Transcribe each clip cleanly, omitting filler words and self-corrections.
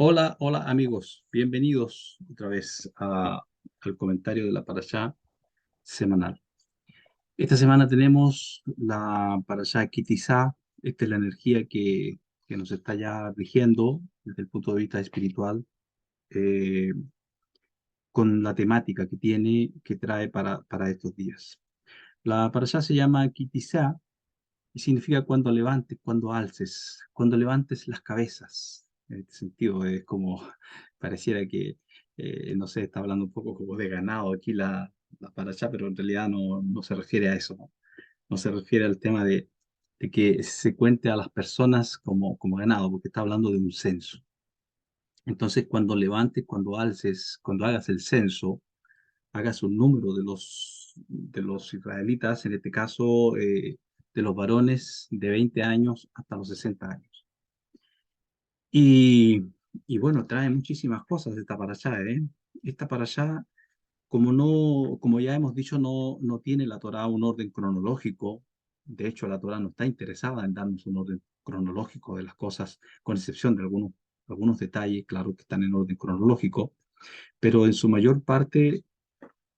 Hola, hola amigos, bienvenidos otra vez al comentario de la Parashá semanal. Esta semana tenemos la Parashá Kitizá. Esta es la energía que nos está ya rigiendo desde el punto de vista espiritual, eh, con la temática que tiene, que trae para estos días. La Parashá se llama Kitizá y significa cuando levantes, cuando levantes las cabezas. En este sentido, es como pareciera que, no sé, está hablando un poco como de ganado aquí la paracha, pero en realidad no se refiere a eso, ¿no? No se refiere al tema de que se cuente a las personas como ganado, porque está hablando de un censo. Entonces, cuando levantes, cuando alces, cuando hagas el censo, hagas un número de los israelitas, en este caso, de los varones de 20 años hasta los 60 años. Y, y bueno, trae muchísimas cosas esta parashá, ¿eh? Esta parashá, como ya hemos dicho, no tiene la Torá un orden cronológico. De hecho, la Torá no está interesada en darnos un orden cronológico de las cosas, con excepción de algunos detalles, claro, que están en orden cronológico, pero en su mayor parte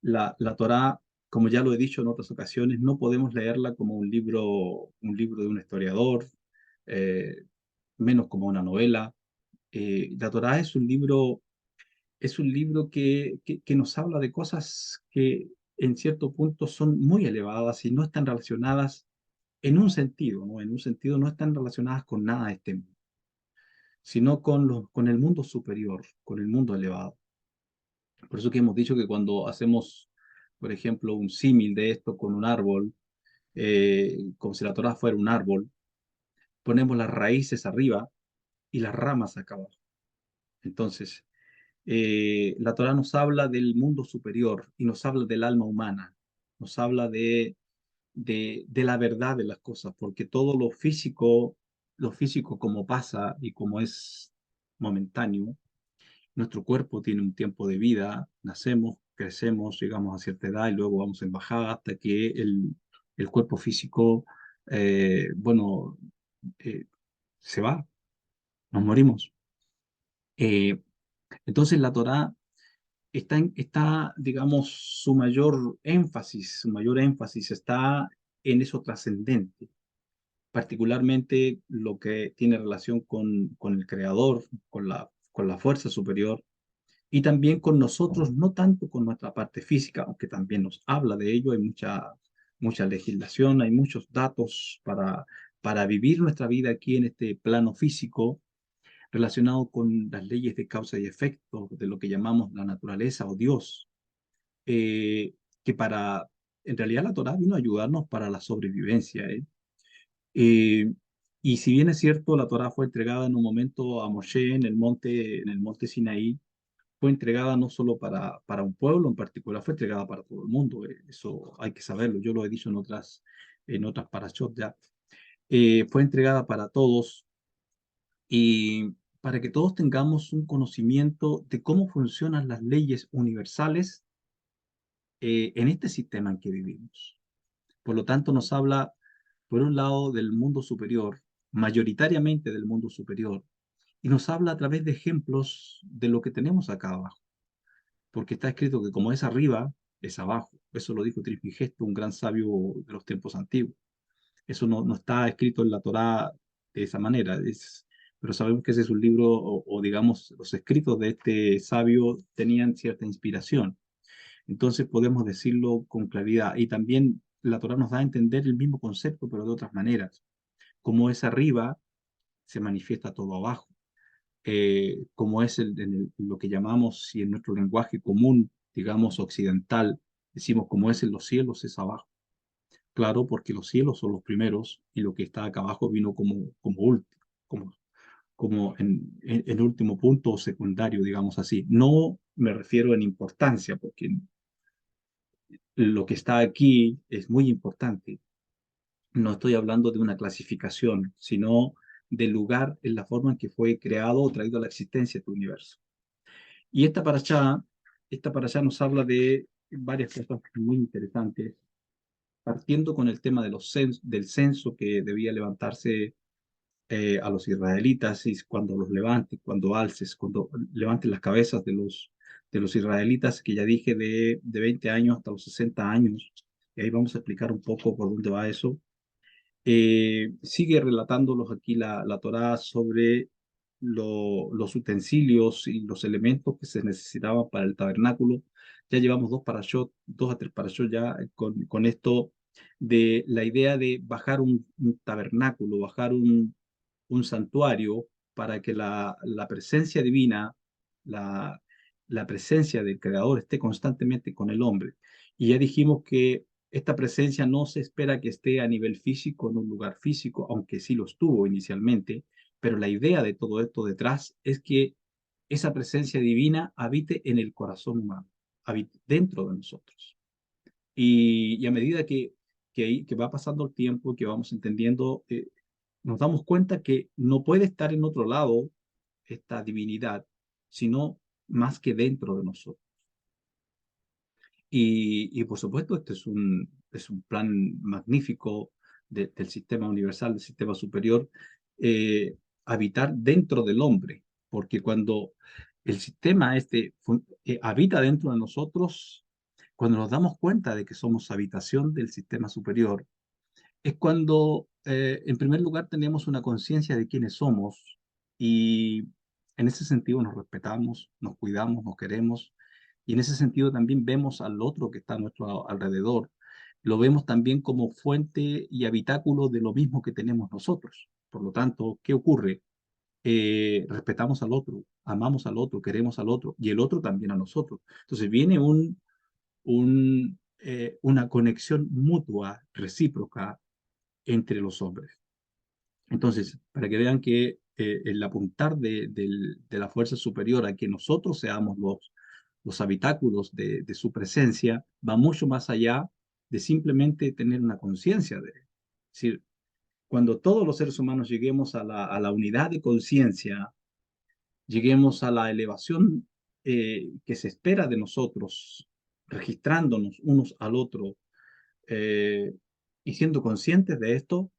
la Torá, como ya lo he dicho en otras ocasiones, no podemos leerla como un libro de un historiador, eh, menos como una novela. La Torá es un libro que nos habla de cosas que en cierto punto son muy elevadas y no están relacionadas en un sentido, ¿no? En un sentido no están relacionadas con nada de este mundo, sino con el mundo superior, con el mundo elevado. Por eso que hemos dicho que cuando hacemos, por ejemplo, un símil de esto con un árbol, como si la Torah fuera un árbol, ponemos las raíces arriba y las ramas acá abajo. Entonces, la Torah nos habla del mundo superior y nos habla del alma humana, nos habla de la verdad de las cosas, porque todo lo físico como pasa y como es momentáneo. Nuestro cuerpo tiene un tiempo de vida, nacemos, crecemos, llegamos a cierta edad y luego vamos en bajada hasta que el cuerpo físico, bueno, eh, se va, nos morimos. Eh, entonces la Torá digamos, su mayor énfasis está en eso trascendente, particularmente lo que tiene relación con el Creador, con la fuerza superior y también con nosotros, no tanto con nuestra parte física, aunque también nos habla de ello, hay mucha legislación, hay muchos datos para vivir nuestra vida aquí en este plano físico, relacionado con las leyes de causa y efecto, de lo que llamamos la naturaleza o Dios, eh, que en realidad la Torah vino a ayudarnos para la sobrevivencia, ¿eh? Eh, y si bien es cierto, la Torah fue entregada en un momento a Moshe en el monte Sinaí, fue entregada no solo para un pueblo en particular, fue entregada para todo el mundo. Eso hay que saberlo. Yo lo he dicho en otras parashot ya. Fue entregada para todos y para que todos tengamos un conocimiento de cómo funcionan las leyes universales en este sistema en que vivimos. Por lo tanto, nos habla, por un lado, del mundo superior, mayoritariamente del mundo superior, y nos habla a través de ejemplos de lo que tenemos acá abajo, porque está escrito que como es arriba, es abajo. Eso lo dijo Trismegisto, un gran sabio de los tiempos antiguos. Eso no está escrito en la Torá de esa manera, pero sabemos que ese es un libro, o digamos, los escritos de este sabio tenían cierta inspiración. Entonces podemos decirlo con claridad. Y también la Torá nos da a entender el mismo concepto, pero de otras maneras. Como es arriba, se manifiesta todo abajo. Como es lo que llamamos, si en nuestro lenguaje común, digamos occidental, decimos como es en los cielos, es abajo. Claro, porque los cielos son los primeros y lo que está acá abajo vino como último, como en último punto o secundario, digamos así. No me refiero en importancia, porque lo que está aquí es muy importante. No estoy hablando de una clasificación, sino del lugar en la forma en que fue creado o traído a la existencia este universo. Y esta parashá nos habla de varias cosas muy interesantes, partiendo con el tema del censo que debía levantarse a los israelitas, y cuando los levantes, cuando alces, cuando levantes las cabezas de los israelitas, que ya dije de 20 años hasta los 60 años, y ahí vamos a explicar un poco por dónde va eso. Sigue relatándolos aquí la Torá sobre los utensilios y los elementos que se necesitaban para el tabernáculo. Ya llevamos dos a tres parashot ya con esto de la idea de bajar un tabernáculo, bajar un santuario para que la presencia divina, la, la presencia del Creador esté constantemente con el hombre. Y ya dijimos que esta presencia no se espera que esté a nivel físico, en un lugar físico, aunque sí lo estuvo inicialmente, pero la idea de todo esto detrás es que esa presencia divina habite en el corazón humano, habite dentro de nosotros. Y a medida que va pasando el tiempo, que vamos entendiendo, nos damos cuenta que no puede estar en otro lado esta divinidad, sino más que dentro de nosotros. Y por supuesto, este es un plan magnífico del sistema universal, del sistema superior, habitar dentro del hombre, porque cuando el sistema habita dentro de nosotros, cuando nos damos cuenta de que somos habitación del sistema superior, es cuando, en primer lugar, tenemos una conciencia de quiénes somos y en ese sentido nos respetamos, nos cuidamos, nos queremos y en ese sentido también vemos al otro que está a nuestro alrededor, lo vemos también como fuente y habitáculo de lo mismo que tenemos nosotros. Por lo tanto, ¿qué ocurre? Respetamos al otro, amamos al otro, queremos al otro y el otro también a nosotros. Entonces viene una conexión mutua, recíproca, entre los hombres. Entonces, para que vean que el apuntar de la fuerza superior a que nosotros seamos los habitáculos de su presencia va mucho más allá de simplemente tener una conciencia de él. Es decir, cuando todos los seres humanos lleguemos a la unidad de conciencia, lleguemos a la elevación que se espera de nosotros, registrándonos unos al otro eh, y siendo conscientes de esto,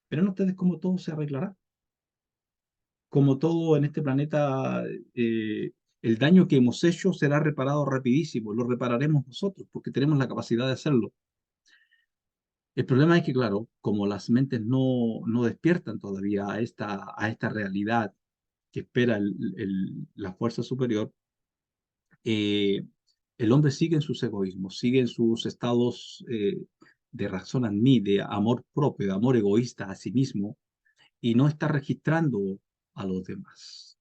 verán ustedes cómo todo se arreglará. Como todo en este planeta, eh, el daño que hemos hecho será reparado rapidísimo, lo repararemos nosotros porque tenemos la capacidad de hacerlo. El problema es que, claro, como las mentes no despiertan todavía a esta realidad que espera la fuerza superior, eh, el hombre sigue en sus egoísmos, sigue en sus estados de razón en mí, de amor propio, de amor egoísta a sí mismo, y no está registrando a los demás.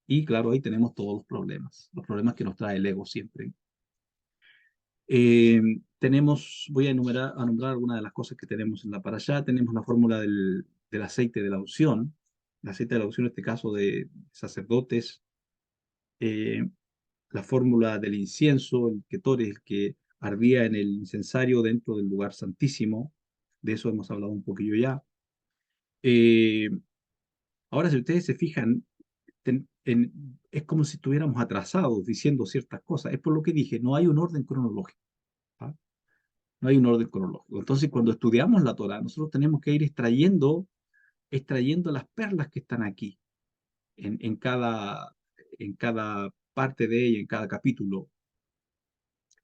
Y claro, ahí tenemos todos los problemas que nos trae el ego siempre. Voy a nombrar algunas de las cosas que tenemos en la para allá. Tenemos la fórmula del aceite de la unción, el aceite de la unción en este caso de sacerdotes, eh, la fórmula del incienso, el ketore, el que ardía en el incensario dentro del lugar santísimo, de eso hemos hablado un poquillo ya. Eh, Ahora, si ustedes se fijan, es como si estuviéramos atrasados diciendo ciertas cosas. Es por lo que dije, no hay un orden cronológico. ¿Ah? No hay un orden cronológico. Entonces, cuando estudiamos la Torah, nosotros tenemos que ir extrayendo las perlas que están aquí, en, en cada, en cada parte de ella, en cada capítulo,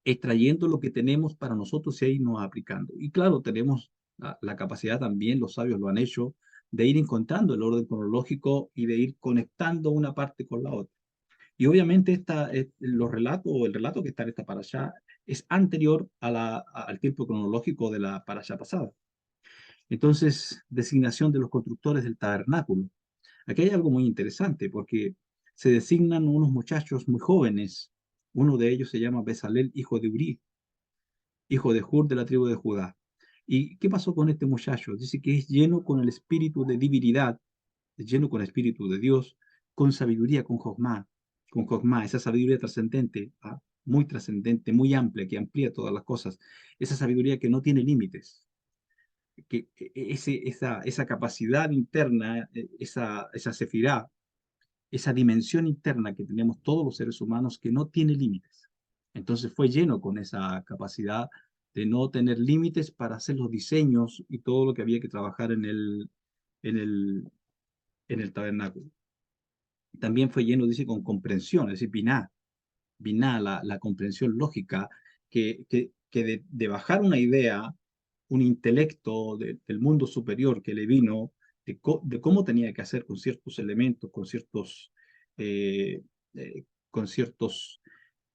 extrayendo lo que tenemos para nosotros y irnos aplicando. Y claro, tenemos la capacidad también, los sabios lo han hecho, de ir encontrando el orden cronológico y de ir conectando una parte con la otra. Y obviamente los relatos, o el relato que está en esta parasha es anterior al tiempo cronológico de la parasha pasada. Entonces, designación de los constructores del tabernáculo. Aquí hay algo muy interesante porque se designan unos muchachos muy jóvenes. Uno de ellos se llama Bezalel, hijo de Uri, hijo de Hur de la tribu de Judá. ¿Y qué pasó con este muchacho? Dice que es lleno con el espíritu de divinidad, es lleno con el espíritu de Dios, con sabiduría, con Jogma, esa sabiduría trascendente, ¿ah? Muy trascendente, muy amplia, que amplía todas las cosas, esa sabiduría que no tiene límites, esa capacidad interna, esa sefirá, esa dimensión interna que tenemos todos los seres humanos que no tiene límites. Entonces fue lleno con esa capacidad de no tener límites para hacer los diseños y todo lo que había que trabajar en el en el tabernáculo. También fue lleno, dice, con comprensión, es decir, binah, la comprensión lógica, que de bajar una idea, un intelecto del mundo superior que le vino, de cómo tenía que hacer con ciertos elementos, eh, con ciertos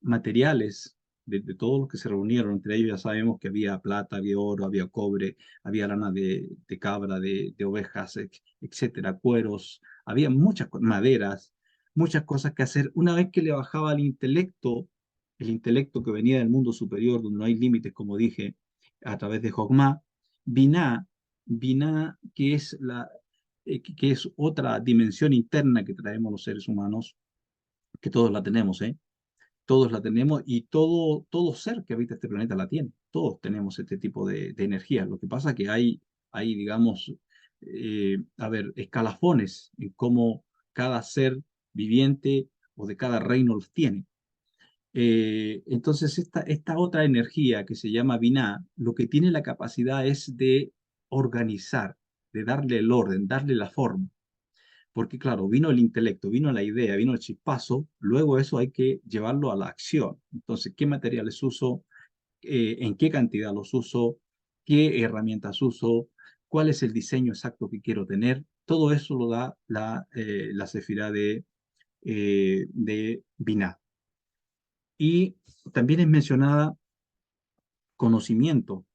materiales de todos los que se reunieron. Entre ellos ya sabemos que había plata, había oro, había cobre, había lana de cabra, de ovejas, etcétera, cueros, había muchas maderas, muchas cosas que hacer. Una vez que le bajaba el intelecto que venía del mundo superior, donde no hay límites, como dije, a través de Jogma, Binah, Binah, que es otra dimensión interna que traemos los seres humanos, que todos la tenemos, ¿eh? Todos la tenemos y todo ser que habita este planeta la tiene. Todos tenemos este tipo de energía. Lo que pasa es que hay digamos, a ver, escalafones en cómo cada ser viviente o de cada reino los tiene. Entonces, esta otra energía que se llama Binah, lo que tiene la capacidad es de organizar, de darle el orden, darle la forma. Porque claro, vino el intelecto, vino la idea, vino el chispazo, luego eso hay que llevarlo a la acción. Entonces, ¿qué materiales uso? ¿En qué cantidad los uso? ¿Qué herramientas uso? ¿Cuál es el diseño exacto que quiero tener? Todo eso lo da la sefirá de Binah. Y también es mencionada conocimiento,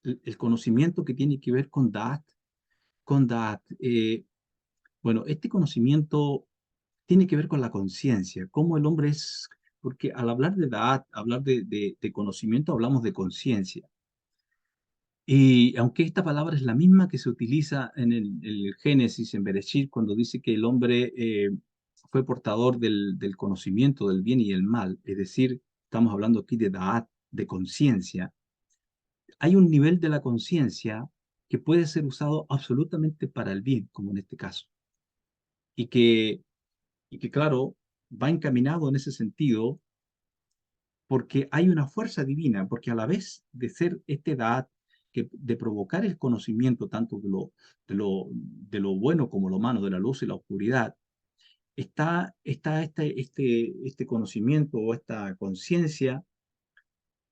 el conocimiento que tiene que ver con Da'at. Con Da'at. Bueno, este conocimiento tiene que ver con la conciencia, cómo el hombre es, porque al hablar de Da'at, hablar de conocimiento, hablamos de conciencia. Y aunque esta palabra es la misma que se utiliza en el Génesis, en Bereshit, cuando dice que el hombre fue portador del conocimiento del bien y el mal, es decir, estamos hablando aquí de Da'at, de conciencia, hay un nivel de la conciencia que puede ser usado absolutamente para el bien, como en este caso, y que, y que claro, va encaminado en ese sentido porque hay una fuerza divina, porque a la vez de ser esta edad, de provocar el conocimiento tanto de lo bueno como lo malo, de la luz y la oscuridad, está este conocimiento o esta conciencia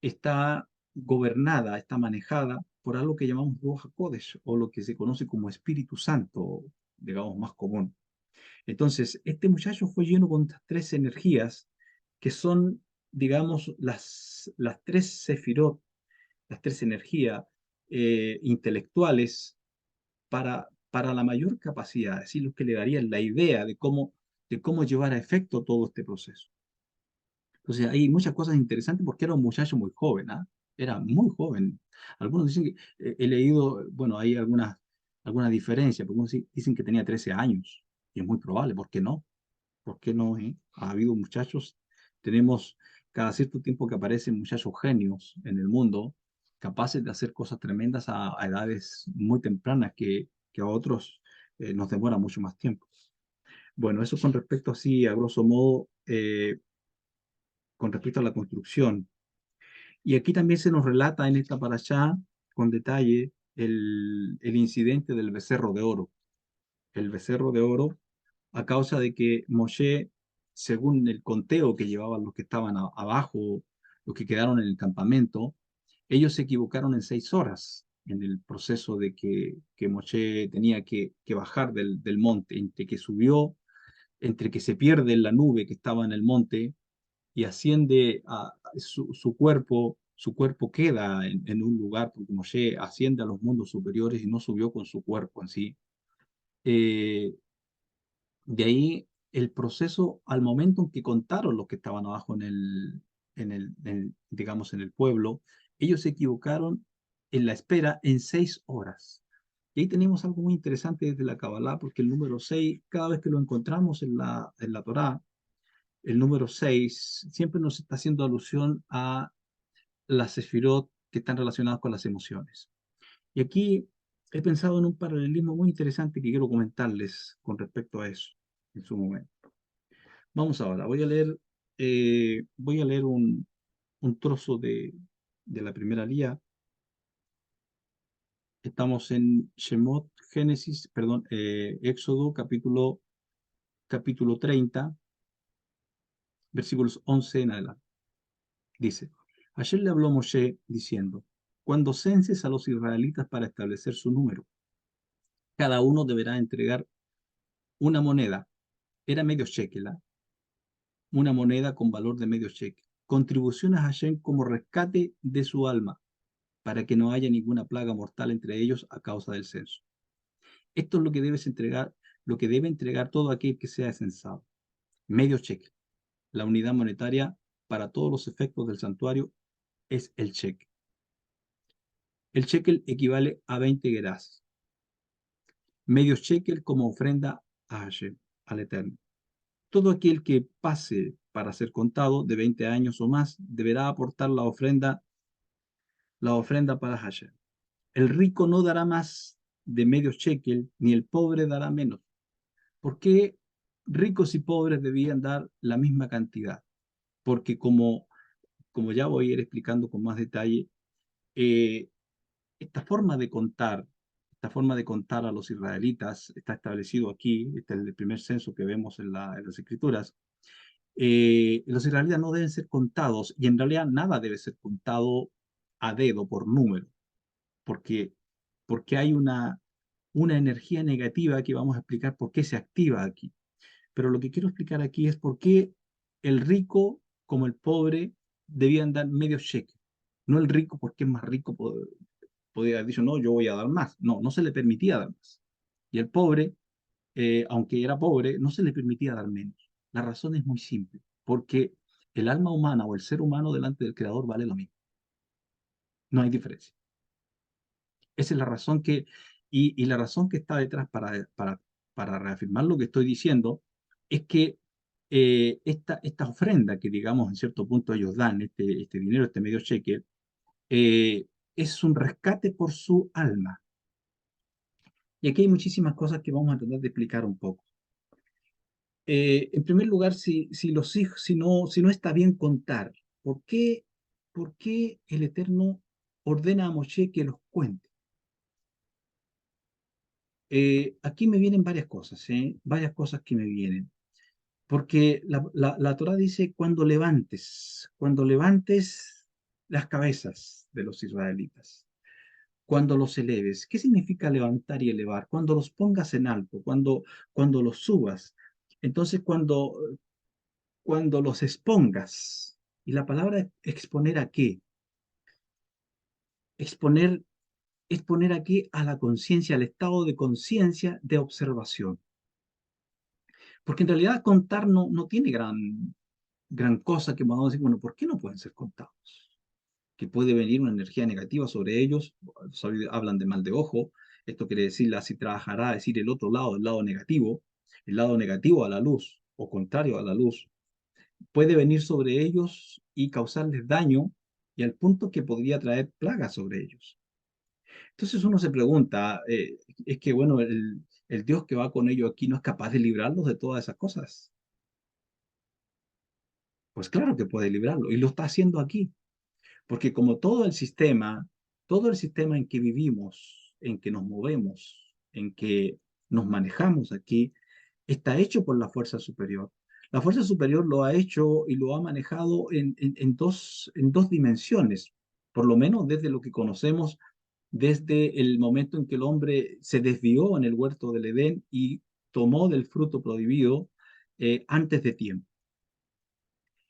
está gobernada, está manejada por algo que llamamos Ruach HaKodesh, o lo que se conoce como Espíritu Santo, digamos más común. Entonces, este muchacho fue lleno con estas tres energías que son, digamos, las tres sefirot, las tres energías intelectuales para la mayor capacidad, es decir, lo que le darían la idea de cómo llevar a efecto todo este proceso. Entonces, hay muchas cosas interesantes porque era un muchacho muy joven, ¿ah? Era muy joven. Algunos dicen que, he leído, bueno, hay alguna diferencia, porque algunos dicen que tenía 13 años, y es muy probable, ¿por qué no? ¿Por qué no? Ha habido muchachos, tenemos cada cierto tiempo que aparecen muchachos genios en el mundo, capaces de hacer cosas tremendas a edades muy tempranas que a otros nos demora mucho más tiempo. Bueno, eso con respecto así, a grosso modo, con respecto a la construcción. Y aquí también se nos relata en esta parashá, con detalle, el incidente del becerro de oro. El becerro de oro, a causa de que Moshe, según el conteo que llevaban los que estaban abajo, los que quedaron en el campamento, ellos se equivocaron en 6 horas en el proceso de que Moshe tenía que bajar del monte, entre que subió, entre que se pierde en la nube que estaba en el monte y asciende a su cuerpo queda en un lugar, porque Moshe asciende a los mundos superiores y no subió con su cuerpo en sí. Eh, de ahí el proceso al momento en que contaron los que estaban abajo digamos, en el pueblo, ellos se equivocaron en la espera en 6 horas. Y ahí tenemos algo muy interesante desde la Kabbalah, porque el número 6 cada vez que lo encontramos en la Torá, el número 6 siempre nos está haciendo alusión a las sefirot que están relacionadas con las emociones. Y aquí he pensado en un paralelismo muy interesante que quiero comentarles con respecto a eso en su momento. Vamos ahora, voy a leer un trozo de la primera lía Estamos en Shemot, Génesis, perdón, Éxodo, capítulo 30, versículos 11 en adelante. Dice, ayer le habló Moshe diciendo, cuando censes a los israelitas para establecer su número, cada uno deberá entregar una moneda, era medio shekel, ¿ah? Una moneda con valor de medio shekel, contribución a Hashem como rescate de su alma, para que no haya ninguna plaga mortal entre ellos a causa del censo. Esto es lo que debes entregar, lo que debe entregar todo aquel que sea censado. Medio shekel. La unidad monetaria para todos los efectos del santuario es el shekel. El shekel equivale a 20 gerás. Medio shekel como ofrenda a Hashem, al Eterno. Todo aquel que pase para ser contado de 20 años o más deberá aportar la ofrenda para Hashem. El rico no dará más de medio shekel, ni el pobre dará menos. ¿Por qué ricos y pobres debían dar la misma cantidad? Porque como ya voy a ir explicando con más detalle, eh, esta forma de contar, esta forma de contar a los israelitas está establecido aquí, este es el primer censo que vemos en las escrituras. Los israelitas no deben ser contados y en realidad nada debe ser contado a dedo por número, porque, porque hay una energía negativa que vamos a explicar por qué se activa aquí. Pero lo que quiero explicar aquí es por qué el rico como el pobre debían dar medio cheque. No el rico porque es más rico podría haber dicho, no, yo voy a dar más. No, no se le permitía dar más. Y el pobre, aunque era pobre, no se le permitía dar menos. La razón es muy simple, porque el alma humana o el ser humano delante del Creador vale lo mismo. No hay diferencia. Esa es la razón y la razón que está detrás para reafirmar lo que estoy diciendo es que esta ofrenda que, digamos, en cierto punto ellos dan, este dinero, este medio cheque, es un rescate por su alma. Y aquí hay muchísimas cosas que vamos a tratar de explicar un poco. En primer lugar, si los hijos, si no está bien contar, por qué el Eterno ordena a Moshe que los cuente? Aquí me vienen varias cosas, ¿eh? Varias cosas que me vienen. Porque la Torá dice, cuando levantes las cabezas de los israelitas, cuando los eleves. ¿Qué significa levantar y elevar? Cuando los pongas en alto, cuando los subas. Entonces, cuando los expongas. Y la palabra exponer a qué? Exponer, exponer aquí a la conciencia, al estado de conciencia de observación. Porque en realidad contar no tiene gran cosa que podamos decir, bueno, ¿por qué no pueden ser contados? Que puede venir una energía negativa sobre ellos, hablan de mal de ojo, esto quiere decir la si trabajará, decir el lado negativo a la luz, o contrario a la luz, puede venir sobre ellos y causarles daño, y al punto que podría traer plagas sobre ellos. Entonces uno se pregunta, es que bueno, el Dios que va con ellos aquí no es capaz de librarlos de todas esas cosas. Pues claro que puede librarlo, y lo está haciendo aquí. Porque como todo el sistema en que vivimos, en que nos movemos, en que nos manejamos aquí, está hecho por la fuerza superior. La fuerza superior lo ha hecho y lo ha manejado en dos dimensiones, por lo menos desde lo que conocemos, desde el momento en que el hombre se desvió en el huerto del Edén y tomó del fruto prohibido antes de tiempo.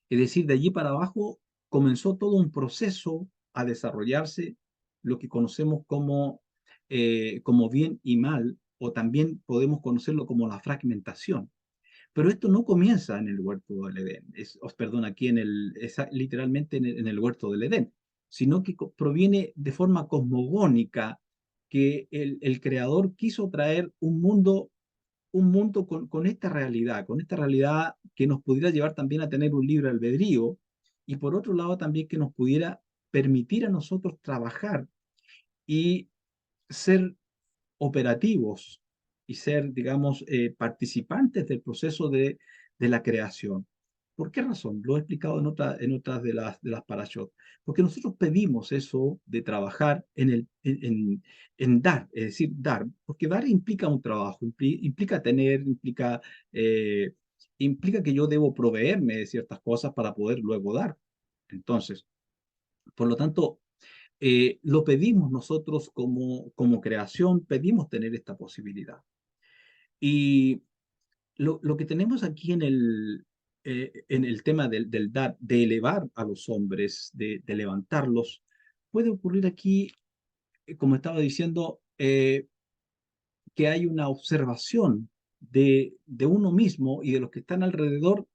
Es decir, de allí para abajo comenzó todo un proceso a desarrollarse, lo que conocemos como bien y mal, o también podemos conocerlo como la fragmentación. Pero esto no comienza en el huerto del Edén, perdón, aquí literalmente en el huerto del Edén, sino que proviene de forma cosmogónica que el creador quiso traer un mundo con esta realidad que nos pudiera llevar también a tener un libre albedrío y por otro lado también que nos pudiera permitir a nosotros trabajar y ser operativos y ser, digamos, participantes del proceso de la creación. ¿Por qué razón? Lo he explicado en otras de las parashot. Porque nosotros pedimos eso de trabajar en dar, es decir, dar. Porque dar implica un trabajo, implica tener, eh, implica que yo debo proveerme de ciertas cosas para poder luego dar. Entonces, por lo tanto, lo pedimos nosotros como creación, pedimos tener esta posibilidad. Y lo que tenemos aquí en el tema del dar, de elevar a los hombres, de levantarlos, puede ocurrir aquí, como estaba diciendo, que hay una observación de uno mismo y de los que están alrededor,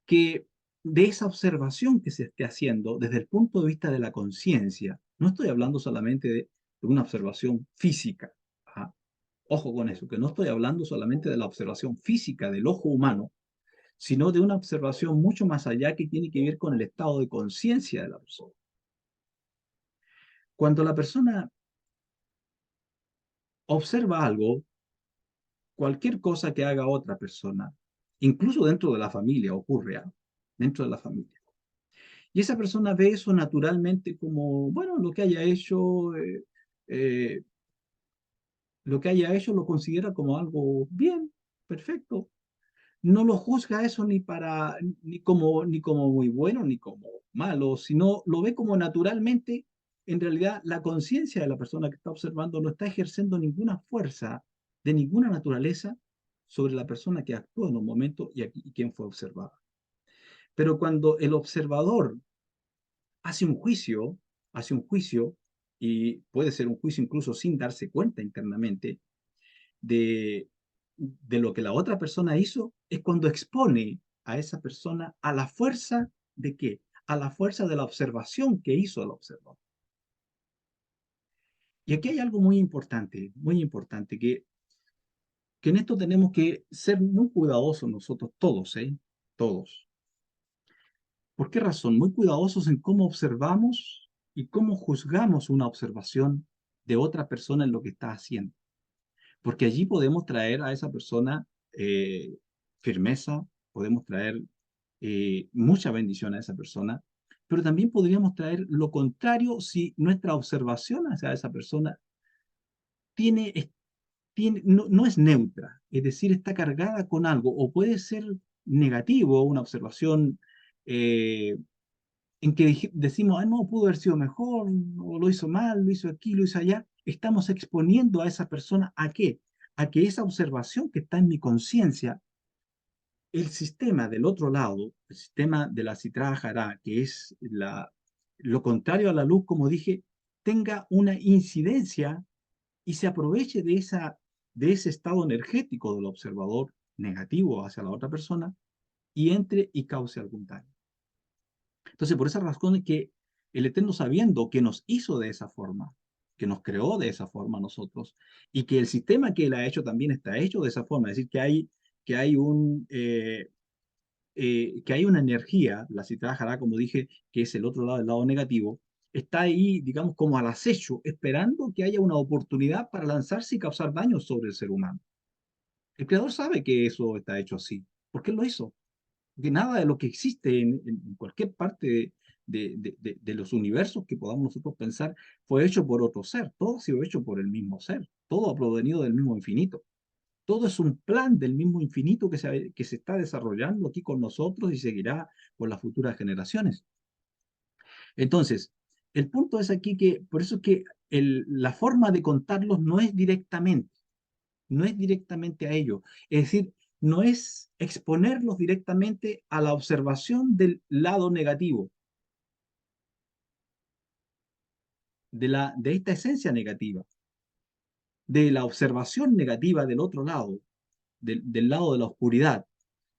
que de esa observación que se esté haciendo desde el punto de vista de la conciencia, no estoy hablando solamente de una observación física. ¿Ah? Ojo con eso, que no estoy hablando solamente de la observación física del ojo humano, sino de una observación mucho más allá que tiene que ver con el estado de conciencia de la persona. Cuando la persona observa algo, cualquier cosa que haga otra persona, incluso dentro de la familia ocurre algo, dentro de la familia. Y esa persona ve eso naturalmente como, bueno, eh, lo que haya hecho lo considera como algo bien, perfecto. No lo juzga eso ni como muy bueno ni como malo, sino lo ve como naturalmente. En realidad, la conciencia de la persona que está observando no está ejerciendo ninguna fuerza de ninguna naturaleza sobre la persona que actuó en un momento y quien fue observada. Pero cuando el observador hace un juicio, hace un juicio, y puede ser un juicio incluso sin darse cuenta internamente, de, de lo que la otra persona hizo, es cuando expone a esa persona a la fuerza de qué? A la fuerza de la observación que hizo el observador. Y aquí hay algo muy importante, que en esto tenemos que ser muy cuidadosos nosotros todos, ¿eh? Todos. ¿Por qué razón? Muy cuidadosos en cómo observamos y cómo juzgamos una observación de otra persona en lo que está haciendo. Porque allí podemos traer a esa persona firmeza, podemos traer mucha bendición a esa persona, pero también podríamos traer lo contrario si nuestra observación hacia esa persona tiene, no es neutra, es decir, está cargada con algo, o puede ser negativo, una observación eh, en que decimos, ah, no, pudo haber sido mejor, o lo hizo mal, lo hizo aquí, lo hizo allá. Estamos exponiendo a esa persona ¿a qué? A que esa observación que está en mi conciencia, el sistema del otro lado, el sistema de la Sitra Hará, que es lo contrario a la luz, como dije, tenga una incidencia y se aproveche de ese estado energético del observador negativo hacia la otra persona y entre y cause algún daño. Entonces, por esa razón es que el Eterno, sabiendo que nos hizo de esa forma, que nos creó de esa forma a nosotros, y que el sistema que Él ha hecho también está hecho de esa forma, es decir, que hay que hay una energía, la Sitra Hará, como dije, que es el otro lado, el lado negativo, está ahí, digamos, como al acecho, esperando que haya una oportunidad para lanzarse y causar daño sobre el ser humano. El Creador sabe que eso está hecho así. ¿Por qué lo hizo? Que nada de lo que existe en cualquier parte de los universos que podamos nosotros pensar fue hecho por otro ser, todo ha sido hecho por el mismo ser, todo ha provenido del mismo infinito. Todo es un plan del mismo infinito que se está desarrollando aquí con nosotros y seguirá por las futuras generaciones. Entonces, el punto es aquí que, por eso es que la forma de contarlos no es directamente a ello. Es decir, no es exponerlos directamente a la observación del lado negativo, de esta esencia negativa, de la observación negativa del otro lado, del lado de la oscuridad,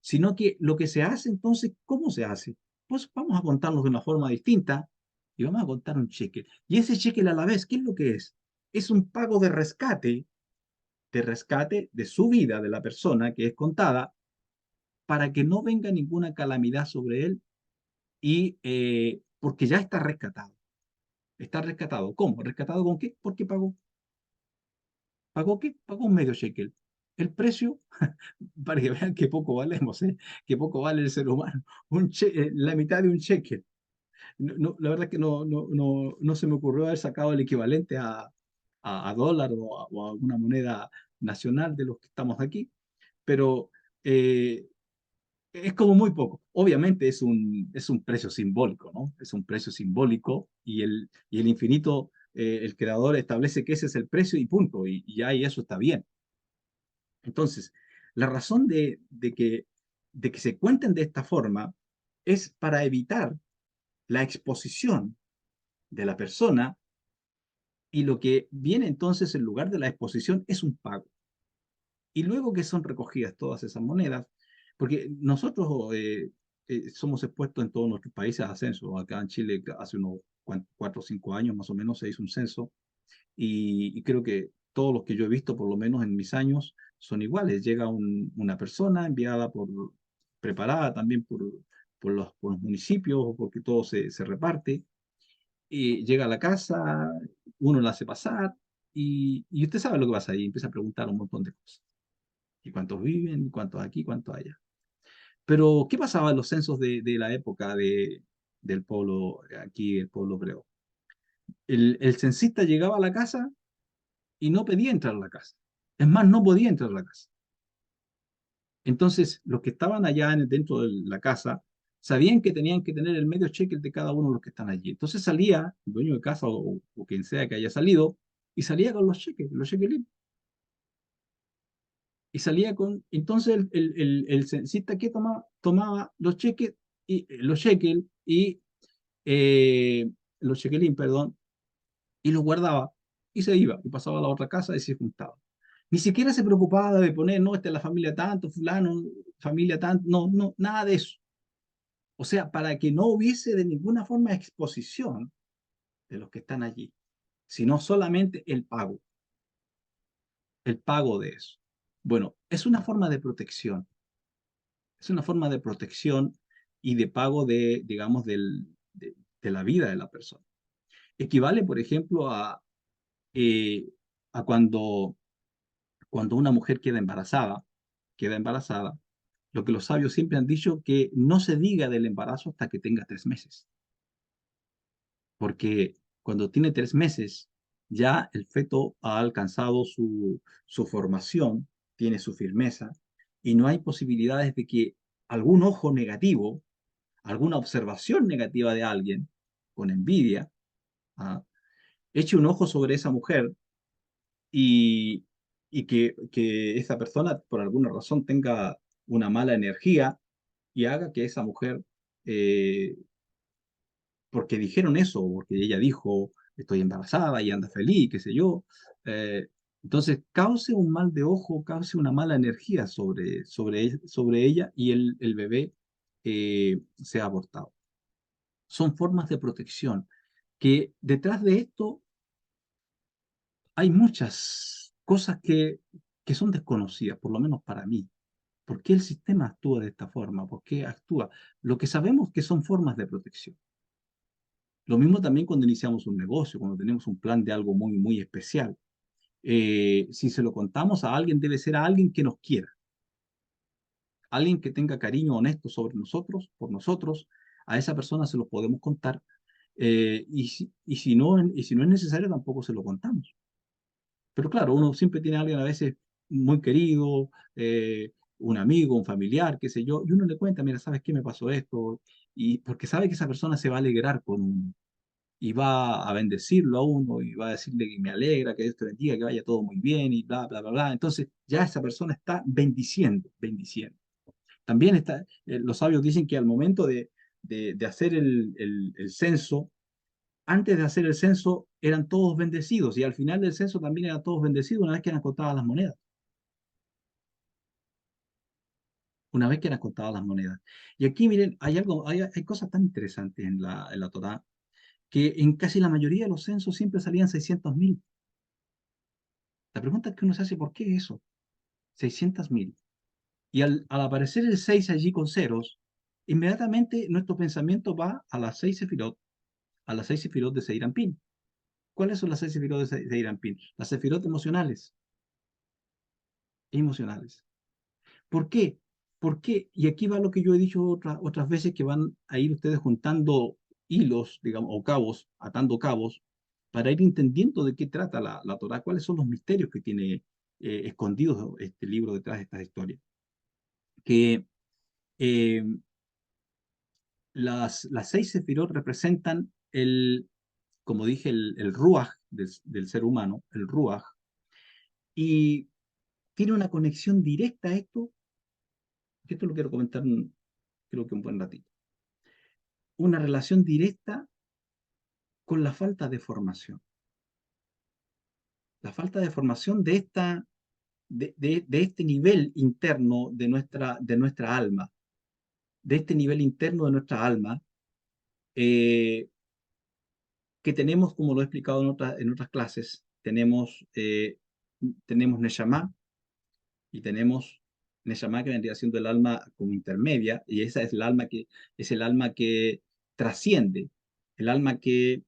sino que lo que se hace entonces, ¿cómo se hace? Pues vamos a contarlos de una forma distinta y vamos a contar un cheque. Y ese cheque a la vez, ¿qué es lo que es? Es un pago de rescate de su vida, de la persona que es contada, para que no venga ninguna calamidad sobre él y porque ya está rescatado. Está rescatado. ¿Cómo? ¿Rescatado con qué? Porque pagó. ¿Pagó qué? Pagó un medio shekel. el precio, para que vean qué poco valemos, ¿eh? Qué poco vale el ser humano. La mitad de un cheque. La verdad que no se me ocurrió haber sacado el equivalente a dólar o a alguna moneda nacional de los que estamos aquí, pero eh, es como muy poco. Obviamente es un precio simbólico, ¿no? Es un precio simbólico y el infinito, el creador establece que ese es el precio y punto, y ya y eso está bien. Entonces, la razón de que se cuenten de esta forma es para evitar la exposición de la persona, y lo que viene entonces en lugar de la exposición es un pago. Y luego que son recogidas todas esas monedas, porque nosotros somos expuestos en todos nuestros países a censos. Acá en Chile hace unos 4 o 5 años más o menos se hizo un censo, y creo que todos los que yo he visto, por lo menos en mis años, son iguales. Llega una persona enviada preparada también por los municipios, porque todo se reparte, y llega a la casa, uno la hace pasar, y usted sabe lo que pasa ahí, empieza a preguntar un montón de cosas. ¿Y cuántos viven? ¿Cuántos aquí? ¿Cuántos allá? Pero, ¿qué pasaba en los censos de la época del pueblo, aquí, el pueblo hebreo? El censista llegaba a la casa y no pedía entrar a la casa. Es más, no podía entrar a la casa. Entonces, los que estaban allá dentro de la casa sabían que tenían que tener el medio cheque de cada uno de los que están allí. Entonces salía el dueño de casa o quien sea que haya salido, y salía con los cheques limpios. Y salía con, entonces el censista que tomaba los cheques, y los shekel y los shekelín, perdón, y los guardaba y se iba y pasaba a la otra casa y se juntaba. Ni siquiera se preocupaba de poner, no, esta es la familia tanto, fulano, familia tanto, no, nada de eso. O sea, para que no hubiese de ninguna forma exposición de los que están allí, sino solamente el pago de eso. Bueno, es una forma de protección, es una forma de protección y de pago de, digamos, de la vida de la persona. Equivale, por ejemplo, eh, a cuando una mujer queda embarazada, lo que los sabios siempre han dicho, que no se diga del embarazo hasta que tenga 3 meses, porque cuando tiene 3 meses, ya el feto ha alcanzado su formación, tiene su firmeza, y no hay posibilidades de que algún ojo negativo, alguna observación negativa de alguien con envidia, ¿ah? Eche un ojo sobre esa mujer, y, y que esa persona por alguna razón tenga una mala energía y haga que esa mujer, eh, porque dijeron eso, porque ella dijo, estoy embarazada y anda feliz, qué sé yo, eh, entonces cause un mal de ojo, cause una mala energía sobre ella, y el bebé sea abortado. Son formas de protección que detrás de esto hay muchas cosas que son desconocidas, por lo menos para mí. ¿Por qué el sistema actúa de esta forma? ¿Por qué actúa? Lo que sabemos que son formas de protección. Lo mismo también cuando iniciamos un negocio, cuando tenemos un plan de algo muy, muy especial. Si se lo contamos a alguien, debe ser a alguien que nos quiera, alguien que tenga cariño honesto sobre nosotros, por nosotros. A esa persona se lo podemos contar, y si no es necesario, tampoco se lo contamos. Pero claro, uno siempre tiene a alguien a veces muy querido, un amigo, un familiar, qué sé yo, y uno le cuenta, mira, ¿sabes qué me pasó esto? Y porque sabe que esa persona se va a alegrar con uno, y va a bendecirlo a uno, y va a decirle que me alegra, que Dios te bendiga, que vaya todo muy bien, y bla, bla, bla, bla. Entonces ya esa persona está bendiciendo, bendiciendo. También los sabios dicen que al momento de hacer el censo, antes de hacer el censo eran todos bendecidos, y al final del censo también eran todos bendecidos una vez que eran contadas las monedas. Una vez que eran contadas las monedas. Y aquí, miren, hay cosas tan interesantes en la Torá, que en casi la mayoría de los censos siempre salían 600.000. La pregunta que uno se hace, ¿por qué eso? 600.000. Y al aparecer el 6 allí con ceros, inmediatamente nuestro pensamiento va a las 6 sefirot de Seir Anpin. ¿Cuáles son las 6 sefirot de Seir Anpin? Las sefirot emocionales. emocionales. ¿Por qué? ¿Por qué? Y aquí va lo que yo he dicho otras veces, que van a ir ustedes juntando hilos, digamos, o cabos, atando cabos, para ir entendiendo de qué trata la Torá, cuáles son los misterios que tiene escondidos este libro detrás de estas historias. Que eh, las seis sefirot representan como dije, el ruaj del ser humano, el ruaj, y tiene una conexión directa a esto, que esto lo quiero comentar creo que un buen ratito, una relación directa con la falta de formación. La falta de formación de este nivel interno de nuestra alma, de este nivel interno de nuestra alma, eh, que tenemos, como lo he explicado en otras clases, tenemos Neshama y tenemos Neshama, que vendría siendo el alma como intermedia, y esa es el alma que trasciende, el alma que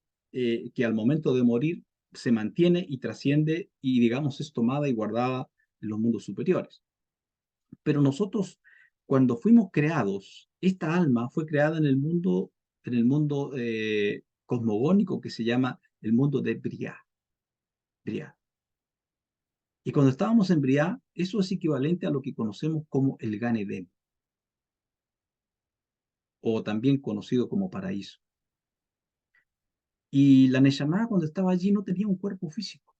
al momento de morir se mantiene y trasciende y, digamos, es tomada y guardada en los mundos superiores. Pero nosotros, cuando fuimos creados, esta alma fue creada en el mundo cosmogónico, que se llama el mundo de Briah. Briah. Y cuando estábamos en Briah, eso es equivalente a lo que conocemos como el Gan Edén, o también conocido como paraíso. Y la Neshama, cuando estaba allí, no tenía un cuerpo físico,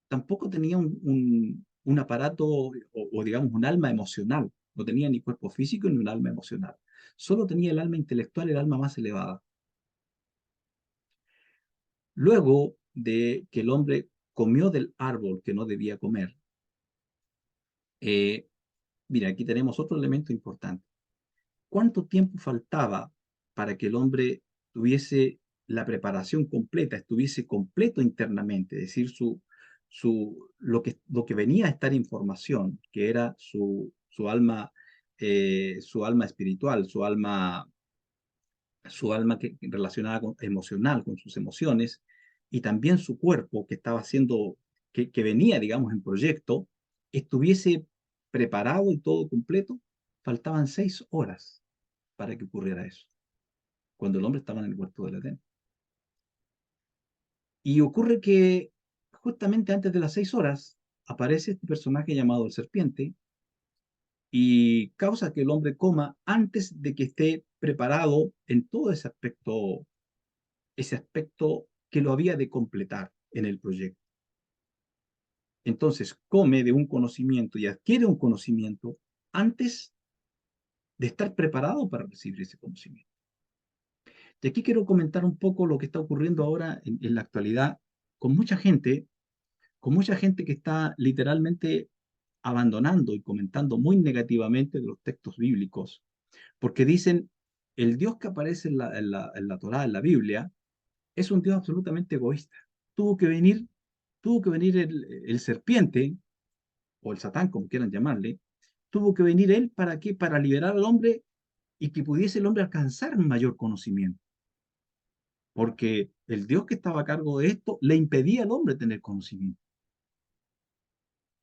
tampoco tenía un aparato o, digamos, un alma emocional. No tenía ni cuerpo físico ni un alma emocional. Solo tenía el alma intelectual, el alma más elevada. Luego de que el hombre comió del árbol que no debía comer, eh, mira, aquí tenemos otro elemento importante. ¿Cuánto tiempo faltaba para que el hombre tuviese la preparación completa, estuviese completo internamente? Es decir, lo que venía a estar información, que era su alma espiritual, su alma relacionada emocional, con sus emociones, y también su cuerpo, que estaba haciendo, que venía, digamos, en proyecto, estuviese preparado y todo completo. Faltaban 6 horas para que ocurriera eso, cuando el hombre estaba en el huerto del Edén. Y ocurre que justamente antes de las 6 horas aparece este personaje llamado el serpiente y causa que el hombre coma antes de que esté preparado en todo ese aspecto que lo había de completar en el proyecto. Entonces come de un conocimiento y adquiere un conocimiento antes de estar preparado para recibir ese conocimiento. Y aquí quiero comentar un poco lo que está ocurriendo ahora en la actualidad con mucha gente que está literalmente abandonando y comentando muy negativamente de los textos bíblicos, porque dicen, el Dios que aparece en la Torá, en la Biblia, es un Dios absolutamente egoísta. Tuvo que venir, tuvo que venir el serpiente, o el Satán, como quieran llamarle, tuvo que venir él, ¿para qué? Para liberar al hombre y que pudiese el hombre alcanzar un mayor conocimiento, porque el Dios que estaba a cargo de esto le impedía al hombre tener conocimiento.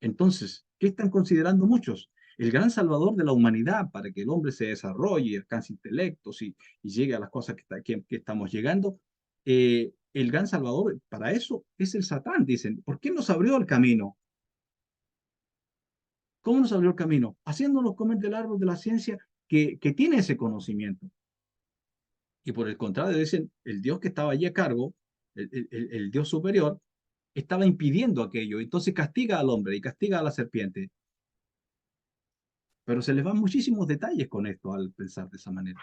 Entonces, ¿qué están considerando muchos? El gran salvador de la humanidad para que el hombre se desarrolle y alcance intelectos y llegue a las cosas que estamos llegando. El gran salvador para eso es el Satán, dicen. ¿Por qué nos abrió el camino? ¿Cómo nos abrió el camino? Haciéndonos comer del árbol de la ciencia que tiene ese conocimiento. Y por el contrario, dicen, el Dios que estaba allí a cargo, el Dios superior, estaba impidiendo aquello. Entonces castiga al hombre y castiga a la serpiente. Pero se les van muchísimos detalles con esto al pensar de esa manera.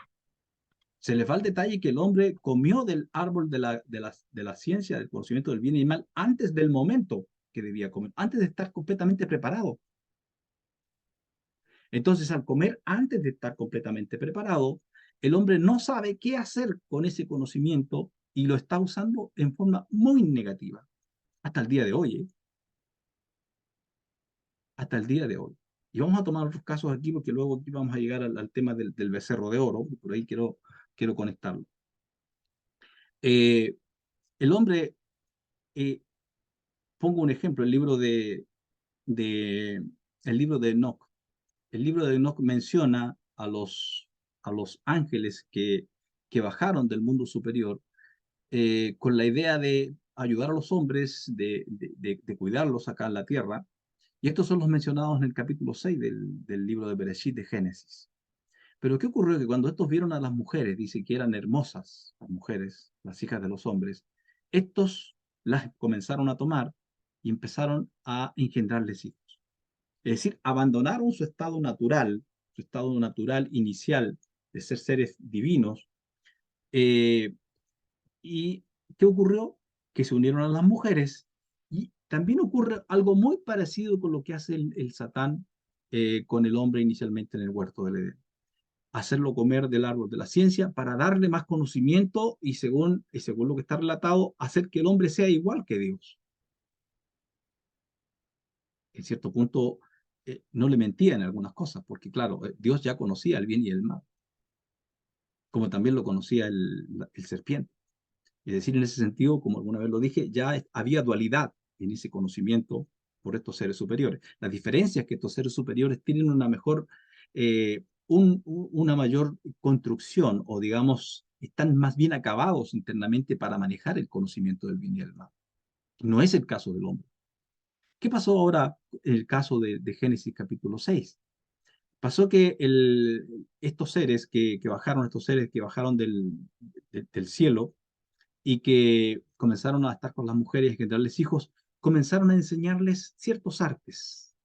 Se les va el detalle que el hombre comió del árbol de la ciencia, del conocimiento del bien y del mal, antes del momento que debía comer, antes de estar completamente preparado. Entonces, al comer antes de estar completamente preparado, el hombre no sabe qué hacer con ese conocimiento y lo está usando en forma muy negativa, hasta el día de hoy, ¿eh? Hasta el día de hoy. Y vamos a tomar otros casos aquí porque luego aquí vamos a llegar al tema del becerro de oro, y por ahí quiero conectarlo. El hombre, pongo un ejemplo, el libro de el libro de Enoch. El libro de Enoch menciona a los ángeles que bajaron del mundo superior con la idea de ayudar a los hombres, de cuidarlos acá en la tierra. Y estos son los mencionados en el capítulo 6 del libro de Bereshit de Génesis. Pero ¿qué ocurrió? Que cuando estos vieron a las mujeres, dice que eran hermosas las mujeres, las hijas de los hombres, estos las comenzaron a tomar y empezaron a engendrarles hijos. Es decir, abandonaron su estado natural inicial de ser seres divinos. eh, ¿Y qué ocurrió? Que se unieron a las mujeres y también ocurre algo muy parecido con lo que hace el Satán con el hombre inicialmente en el huerto del Edén. Hacerlo comer del árbol de la ciencia para darle más conocimiento y según lo que está relatado, hacer que el hombre sea igual que Dios. En cierto punto, no le mentía en algunas cosas, porque claro, Dios ya conocía el bien y el mal, como también lo conocía el serpiente. Es decir, en ese sentido, como alguna vez lo dije, ya había dualidad en ese conocimiento por estos seres superiores. La diferencia es que estos seres superiores tienen una mejor, una mayor construcción, o digamos, están más bien acabados internamente para manejar el conocimiento del bien y del mal. No es el caso del hombre. ¿Qué pasó ahora en el caso de Génesis capítulo 6? Pasó que estos seres que bajaron, estos seres que bajaron del cielo, y que comenzaron a estar con las mujeres y a darles hijos, comenzaron a enseñarles ciertos artes.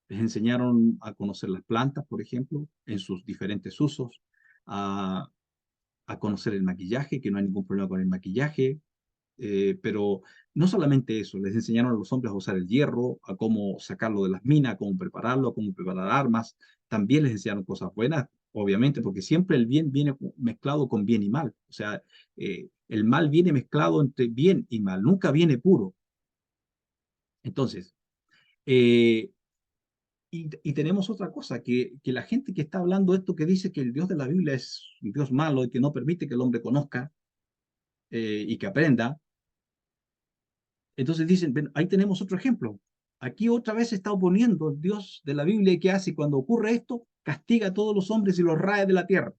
Les enseñaron a conocer las plantas, por ejemplo, en sus diferentes usos, a, a conocer el maquillaje, que no hay ningún problema con el maquillaje, pero no solamente eso, les enseñaron a los hombres a usar el hierro, a cómo sacarlo de las minas, a cómo prepararlo, a cómo preparar armas. También les enseñaron cosas buenas, obviamente, porque siempre el bien viene mezclado con bien y mal. O sea, el mal viene mezclado entre bien y mal, nunca viene puro. Entonces, eh, y tenemos otra cosa, que la gente que está hablando esto, que dice que el Dios de la Biblia es un Dios malo y que no permite que el hombre conozca y que aprenda. Entonces dicen, "Ven, ahí tenemos otro ejemplo. Aquí otra vez se está oponiendo el Dios de la Biblia y ¿qué hace? Cuando ocurre esto, castiga a todos los hombres y los rae de la tierra.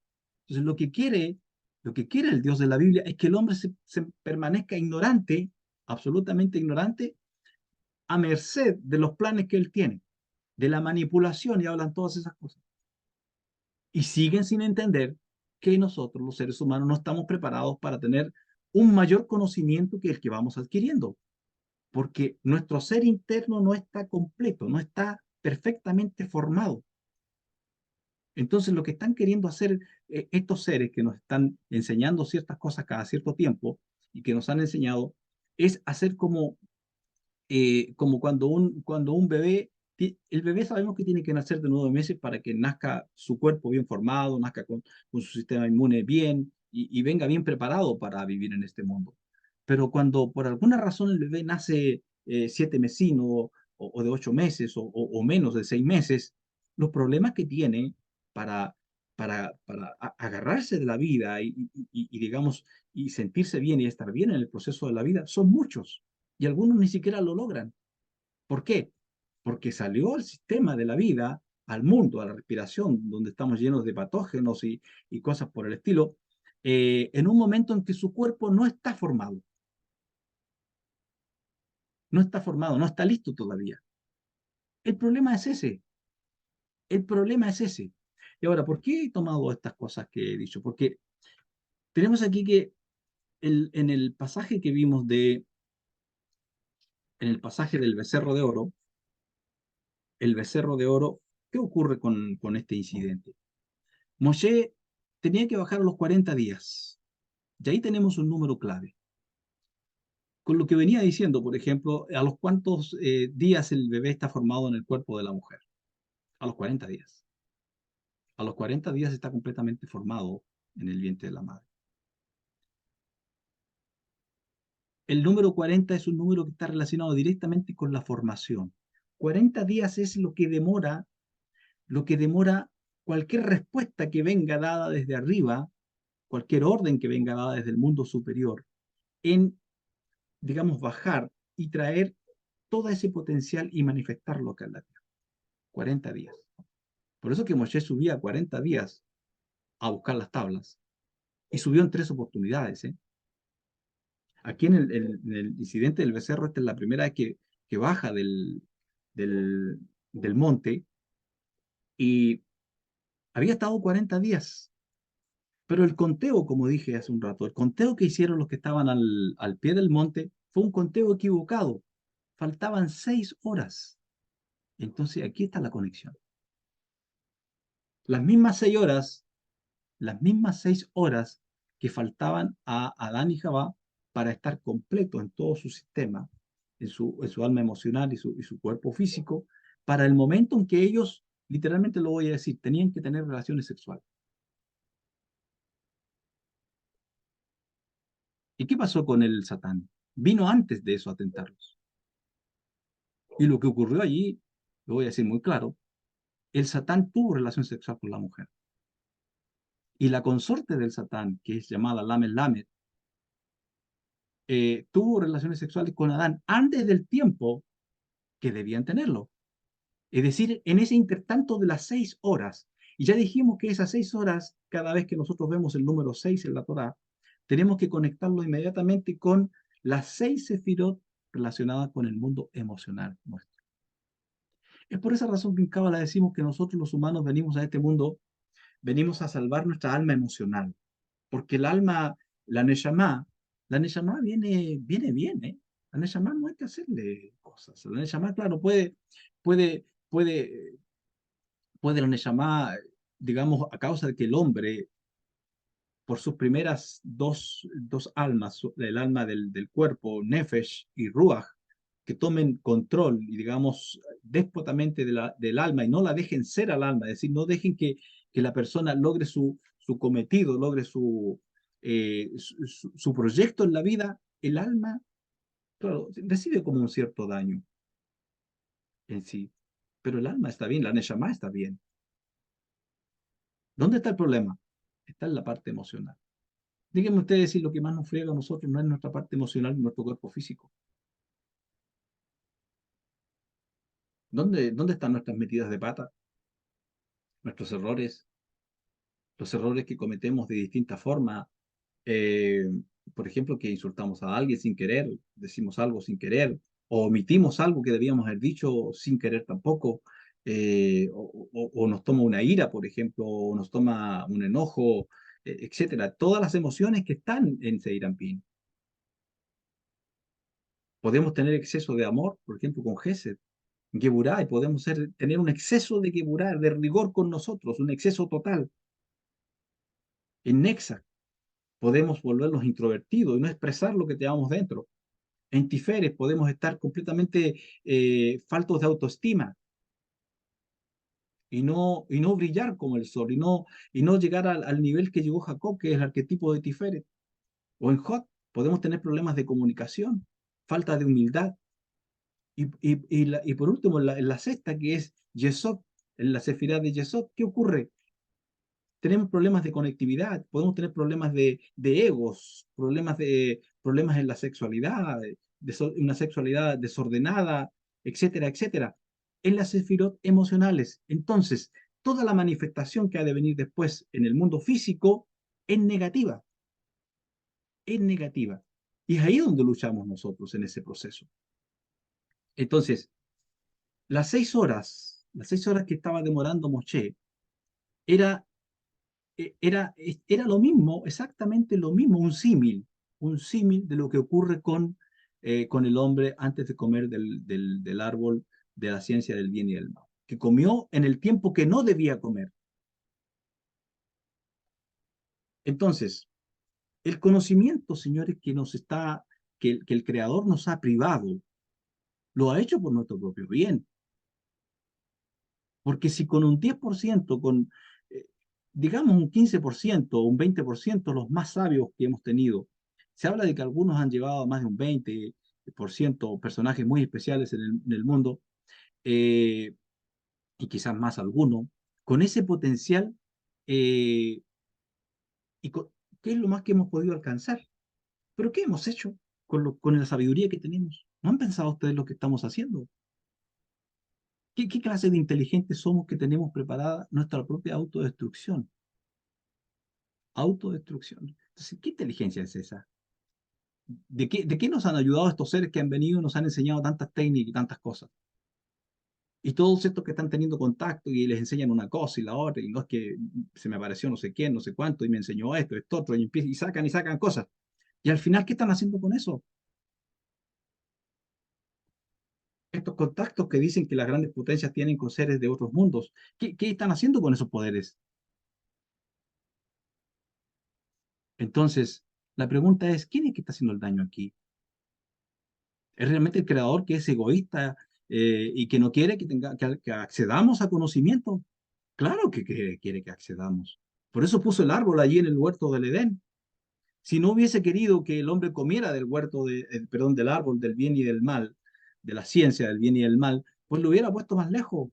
Entonces lo que quiere el Dios de la Biblia es que el hombre se permanezca ignorante, absolutamente ignorante, a merced de los planes que él tiene, de la manipulación y hablan todas esas cosas. Y siguen sin entender que nosotros, los seres humanos, no estamos preparados para tener un mayor conocimiento que el que vamos adquiriendo, porque nuestro ser interno no está completo, no está perfectamente formado. Entonces, lo que están queriendo hacer estos seres que nos están enseñando ciertas cosas cada cierto tiempo y que nos han enseñado es hacer como cuando un bebé, el bebé sabemos que tiene que nacer de 9 meses para que nazca su cuerpo bien formado, nazca con su sistema inmune bien y venga bien preparado para vivir en este mundo. Pero cuando por alguna razón el bebé nace 7 mesino o de 8 meses o menos de 6 meses, los problemas que tiene para, para agarrarse de la vida digamos, y sentirse bien y estar bien en el proceso de la vida son muchos y algunos ni siquiera lo logran. ¿Por qué? Porque salió el sistema de la vida al mundo, a la respiración, donde estamos llenos de patógenos y cosas por el estilo, en un momento en que su cuerpo no está formado, no está formado, no está listo todavía. El problema es ese, el problema es ese. Y ahora, ¿por qué he tomado estas cosas que he dicho? Porque tenemos aquí que en el pasaje que vimos en el pasaje del becerro de oro, el becerro de oro, ¿qué ocurre con este incidente? Moshe tenía que bajar a los 40 días. Y ahí tenemos un número clave. Con lo que venía diciendo, por ejemplo, a los cuántos días el bebé está formado en el cuerpo de la mujer. A los 40 días. A los 40 días está completamente formado en el vientre de la madre. El número 40 es un número que está relacionado directamente con la formación. 40 días es lo que demora cualquier respuesta que venga dada desde arriba, cualquier orden que venga dada desde el mundo superior, en, digamos, bajar y traer todo ese potencial y manifestarlo acá en la tierra. 40 días. Por eso que Moshe subía 40 días a buscar las tablas. Y subió en 3 oportunidades. Aquí en el incidente del becerro, esta es la primera vez que baja del, del monte y había estado 40 días. Pero el conteo, como dije hace un rato, el conteo que hicieron los que estaban al pie del monte fue un conteo equivocado. Faltaban 6 horas. Entonces aquí está la conexión. Las mismas 6 horas, las mismas 6 horas que faltaban a Adán y Jabá para estar completo en todo su sistema, en su alma emocional y su cuerpo físico, para el momento en que ellos, literalmente lo voy a decir, tenían que tener relaciones sexuales. ¿Y qué pasó con el Satán? Vino antes de eso a tentarlos. Y lo que ocurrió allí, lo voy a decir muy claro, el Satán tuvo relación sexual con la mujer. Y la consorte del Satán, que es llamada Lamed Lamed, tuvo relaciones sexuales con Adán antes del tiempo que debían tenerlo. Es decir, en ese intertanto de las 6 horas. Y ya dijimos que esas 6 horas, cada vez que nosotros vemos el número 6 en la Torá, tenemos que conectarlo inmediatamente con las 6 sefirot relacionadas con el mundo emocional nuestro. Es por esa razón que en Cábala decimos que nosotros los humanos venimos a este mundo, venimos a salvar nuestra alma emocional. Porque el alma, la Neshama viene bien, ¿eh? La Neshama no hay que hacerle cosas. La Neshama, claro, puede, puede, puede la Neshama, digamos, a causa de que el hombre, por sus primeras dos almas, el alma del cuerpo, Nefesh y Ruach, que tomen control y, digamos, déspotamente del alma y no la dejen ser al alma, es decir, no dejen que la persona logre su cometido, logre su proyecto en la vida, el alma, claro, recibe como un cierto daño en sí, pero el alma está bien, la Neshama está bien. ¿Dónde está el problema? Está en la parte emocional. Díganme ustedes si lo que más nos friega a nosotros no es nuestra parte emocional, nuestro cuerpo físico. ¿Dónde están nuestras metidas de pata? Nuestros errores, los errores que cometemos de distintas formas. eh, por ejemplo, que insultamos a alguien sin querer, decimos algo sin querer, o omitimos algo que debíamos haber dicho sin querer tampoco, o nos toma una ira, por ejemplo, o nos toma un enojo, etcétera. Todas las emociones que están en Seirampín. Podemos tener exceso de amor, por ejemplo, con Gesed, Geburá, y podemos tener un exceso de Geburá, de rigor con nosotros, un exceso total. En Nexa podemos volvernos introvertidos y no expresar lo que llevamos dentro. En Tiferes podemos estar completamente faltos de autoestima y no brillar como el sol y no llegar al nivel que llegó Jacob, que es el arquetipo de Tiferet. O en Jot podemos tener problemas de comunicación, falta de humildad. Y por último, en la sexta, que es Yesod, en la sefirá de Yesod, ¿qué ocurre? Tenemos problemas de conectividad, podemos tener problemas de egos, problemas en la sexualidad, una sexualidad desordenada, etcétera, etcétera. En las sefirot emocionales. Entonces, toda la manifestación que ha de venir después en el mundo físico es negativa, es negativa. Y es ahí donde luchamos nosotros en ese proceso. Entonces, las seis horas que estaba demorando Moshe, era era lo mismo, exactamente lo mismo, un símil de lo que ocurre con el hombre antes de comer del árbol de la ciencia del bien y del mal, que comió en el tiempo que no debía comer. Entonces, el conocimiento, señores, que el Creador nos ha privado, lo ha hecho por nuestro propio bien. Porque si con un 10%, eh, digamos un 15% o un 20%, los más sabios que hemos tenido, se habla de que algunos han llevado a más de un 20% personajes muy especiales en el mundo, eh, y quizás más algunos, con ese potencial, eh, y ¿qué es lo más que hemos podido alcanzar? ¿Pero qué hemos hecho con la sabiduría que tenemos? ¿No han pensado ustedes lo que estamos haciendo? ¿Qué clase de inteligentes somos que tenemos preparada nuestra propia autodestrucción? Autodestrucción. Entonces, ¿qué inteligencia es esa? ¿De qué nos han ayudado estos seres que han venido y nos han enseñado tantas técnicas y tantas cosas? Y todos estos que están teniendo contacto y les enseñan una cosa y la otra, y no es que se me apareció no sé quién, no sé cuánto, y me enseñó esto otro, y sacan cosas. Y al final, ¿qué están haciendo con eso? Estos contactos que dicen que las grandes potencias tienen con seres de otros mundos, ¿qué están haciendo con esos poderes? Entonces, la pregunta es, ¿quién es que está haciendo el daño aquí? ¿Es realmente el creador que es egoísta y que no quiere que accedamos a conocimiento? Claro que quiere que accedamos. Por eso puso el árbol allí en el huerto del Edén. Si no hubiese querido que el hombre comiera del huerto, perdón, del árbol del bien y del mal, de la ciencia del bien y del mal, pues lo hubiera puesto más lejos.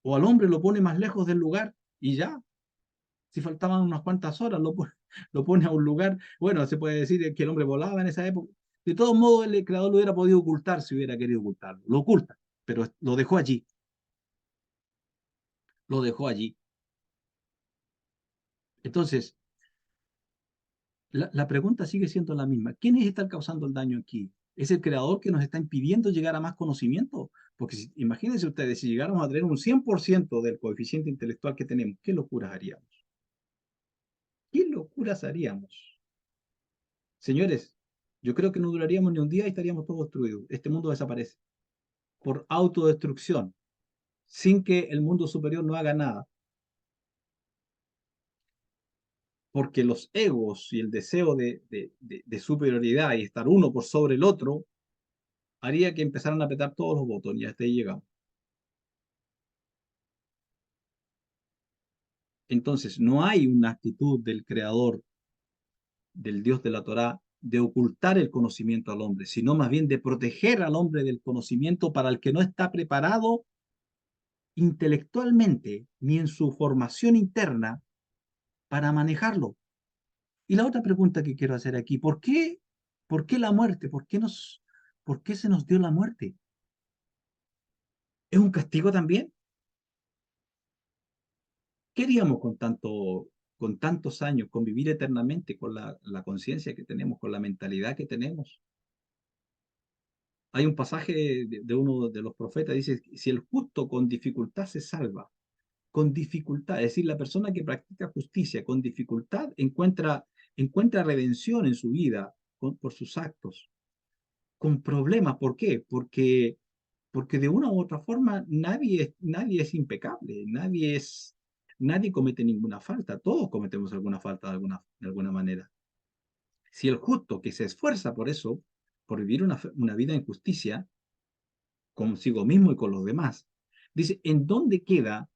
O al hombre lo pone más lejos del lugar y ya. Si faltaban unas cuantas horas, lo pone a un lugar. Bueno, se puede decir que el hombre volaba en esa época. De todos modos, el creador lo hubiera podido ocultar si hubiera querido ocultarlo. Lo oculta, pero lo dejó allí. Lo dejó allí. Entonces, la pregunta sigue siendo la misma. ¿Quién es está causando el daño aquí? ¿Es el creador que nos está impidiendo llegar a más conocimiento? Porque imagínense ustedes, si llegáramos a tener un 100% del coeficiente intelectual que tenemos, ¿qué locuras haríamos? ¿Qué locuras haríamos? Señores, yo creo que no duraríamos ni un día y estaríamos todos destruidos. Este mundo desaparece por autodestrucción, sin que el mundo superior no haga nada. Porque los egos y el deseo de superioridad y estar uno por sobre el otro haría que empezaran a apretar todos los botones y hasta ahí llegamos. Entonces, no hay una actitud del creador, del Dios de la Torá, de ocultar el conocimiento al hombre, sino más bien de proteger al hombre del conocimiento para el que no está preparado intelectualmente ni en su formación interna para manejarlo. Y la otra pregunta que quiero hacer aquí, ¿por qué la muerte? ¿Por qué se nos dio la muerte? ¿Es un castigo también? ¿Qué haríamos con tantos años, con vivir eternamente, con la conciencia que tenemos, con la mentalidad que tenemos? Hay un pasaje de uno de los profetas, dice, si el justo con dificultad se salva, con dificultad, es decir, la persona que practica justicia con dificultad encuentra redención en su vida por sus actos, con problemas. ¿Por qué? Porque de una u otra forma nadie es impecable, nadie comete ninguna falta, todos cometemos alguna falta de alguna manera. Si el justo que se esfuerza por eso, por vivir una vida en justicia, consigo mismo y con los demás, dice, ¿en dónde queda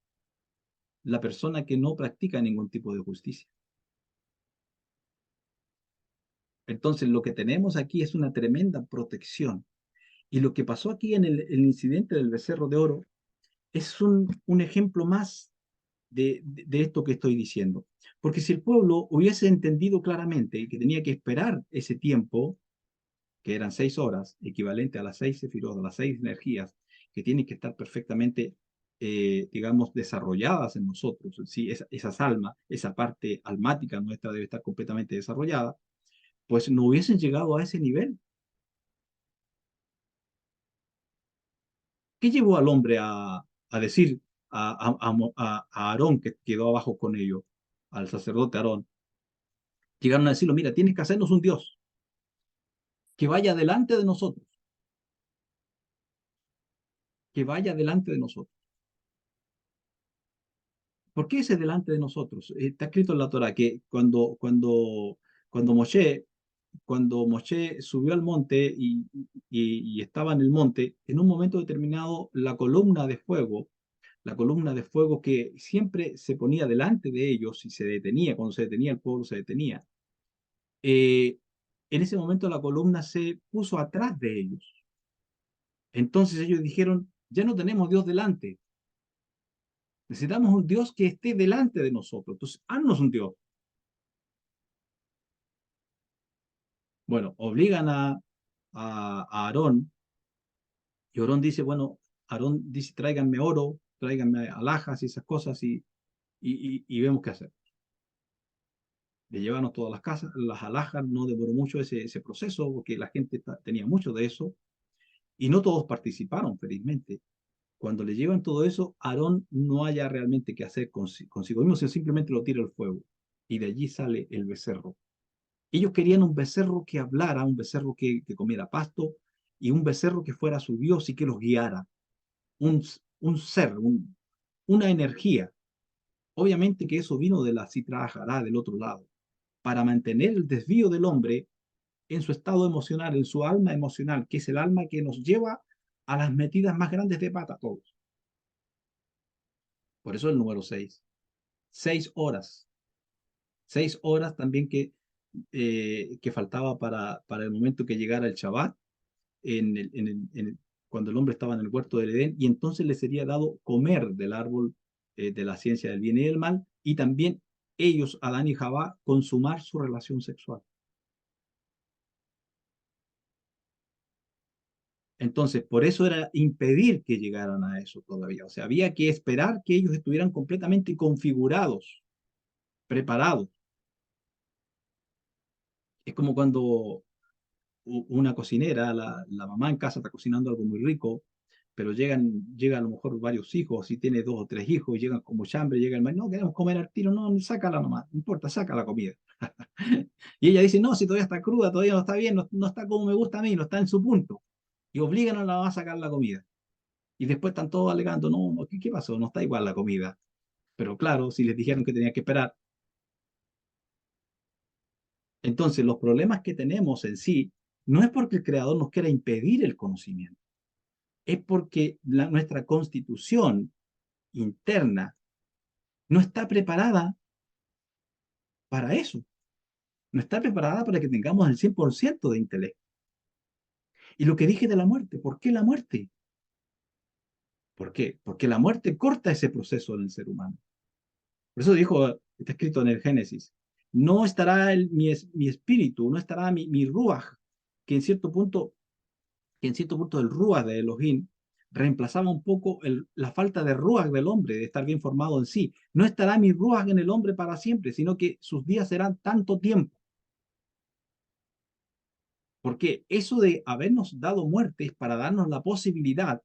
la persona que no practica ningún tipo de justicia? Entonces, lo que tenemos aquí es una tremenda protección. Y lo que pasó aquí en el incidente del becerro de oro es un ejemplo más de esto que estoy diciendo. Porque si el pueblo hubiese entendido claramente que tenía que esperar ese tiempo, que eran 6 horas, equivalente a las 6 sefirot, a las 6 energías, que tienen que estar perfectamente, digamos, desarrolladas en nosotros, ¿sí? Esas almas, esa parte almática nuestra debe estar completamente desarrollada, pues no hubiesen llegado a ese nivel. ¿Qué llevó al hombre a decir a Aarón, que quedó abajo con ellos, al sacerdote Aarón? Llegaron a decirlo, mira, tienes que hacernos un Dios que vaya delante de nosotros, que vaya delante de nosotros. ¿Por qué ese delante de nosotros? Está escrito en la Torah que cuando Moshe subió al monte y estaba en el monte, en un momento determinado la columna de fuego que siempre se ponía delante de ellos y se detenía, cuando se detenía el pueblo se detenía, eh, en ese momento la columna se puso atrás de ellos. Entonces ellos dijeron, ya no tenemos Dios delante, necesitamos un Dios que esté delante de nosotros. Entonces, haznos un Dios. Bueno, obligan a a Aarón, y Aarón dice, bueno, Aarón dice, tráiganme oro, tráiganme alhajas y esas cosas, y vemos qué hacer. Le llevaron todas las casas, las alhajas, no demoró mucho ese proceso, porque la gente tenía mucho de eso, y no todos participaron, felizmente. Cuando le llevan todo eso, Aarón no haya realmente qué hacer consigo mismo, sino simplemente lo tira al fuego. Y de allí sale el becerro. Ellos querían un becerro que hablara, un becerro que comiera pasto, y un becerro que fuera su Dios y que los guiara. Un ser, una energía. Obviamente que eso vino de la Sitra Ajará, del otro lado, para mantener el desvío del hombre en su estado emocional, en su alma emocional, que es el alma que nos lleva a las metidas más grandes de pata todos. Por eso el número 6. 6 horas. 6 horas también que faltaba para el momento que llegara el Shabbat, cuando el hombre estaba en el huerto del Edén, y entonces le sería dado comer del árbol de la ciencia del bien y del mal, y también ellos, Adán y Jabá, consumar su relación sexual. Entonces, por eso era impedir que llegaran a eso todavía. O sea, había que esperar que ellos estuvieran completamente configurados, preparados. Es como cuando una cocinera, la mamá en casa está cocinando algo muy rico, pero llega a lo mejor varios hijos, si tiene 2 o 3 hijos, y llegan con mucha hambre, llega el marido, no, queremos comer al tiro, no, sácala nomás, no importa, saca la comida. Y ella dice, no, si todavía está cruda, todavía no está bien, no, no está como me gusta a mí, no está en su punto. Y obligan a la mamá a sacar la comida. Y después están todos alegando, no, ¿qué pasó? No está igual la comida. Pero claro, si les dijeron que tenían que esperar. Entonces, los problemas que tenemos en sí no es porque el creador nos quiera impedir el conocimiento, es porque nuestra constitución interna no está preparada para eso, no está preparada para que tengamos el 100% de intelecto. Y lo que dije de la muerte, ¿por qué la muerte? ¿Por qué? Porque la muerte corta ese proceso en el ser humano. Por eso dijo, está escrito en el Génesis, no estará mi espíritu, no estará mi ruaj, que en cierto punto, el ruaj de Elohim reemplazaba un poco la falta de ruaj del hombre, de estar bien formado en sí. No estará mi ruaj en el hombre para siempre, sino que sus días serán tanto tiempo. Porque eso de habernos dado muerte es para darnos la posibilidad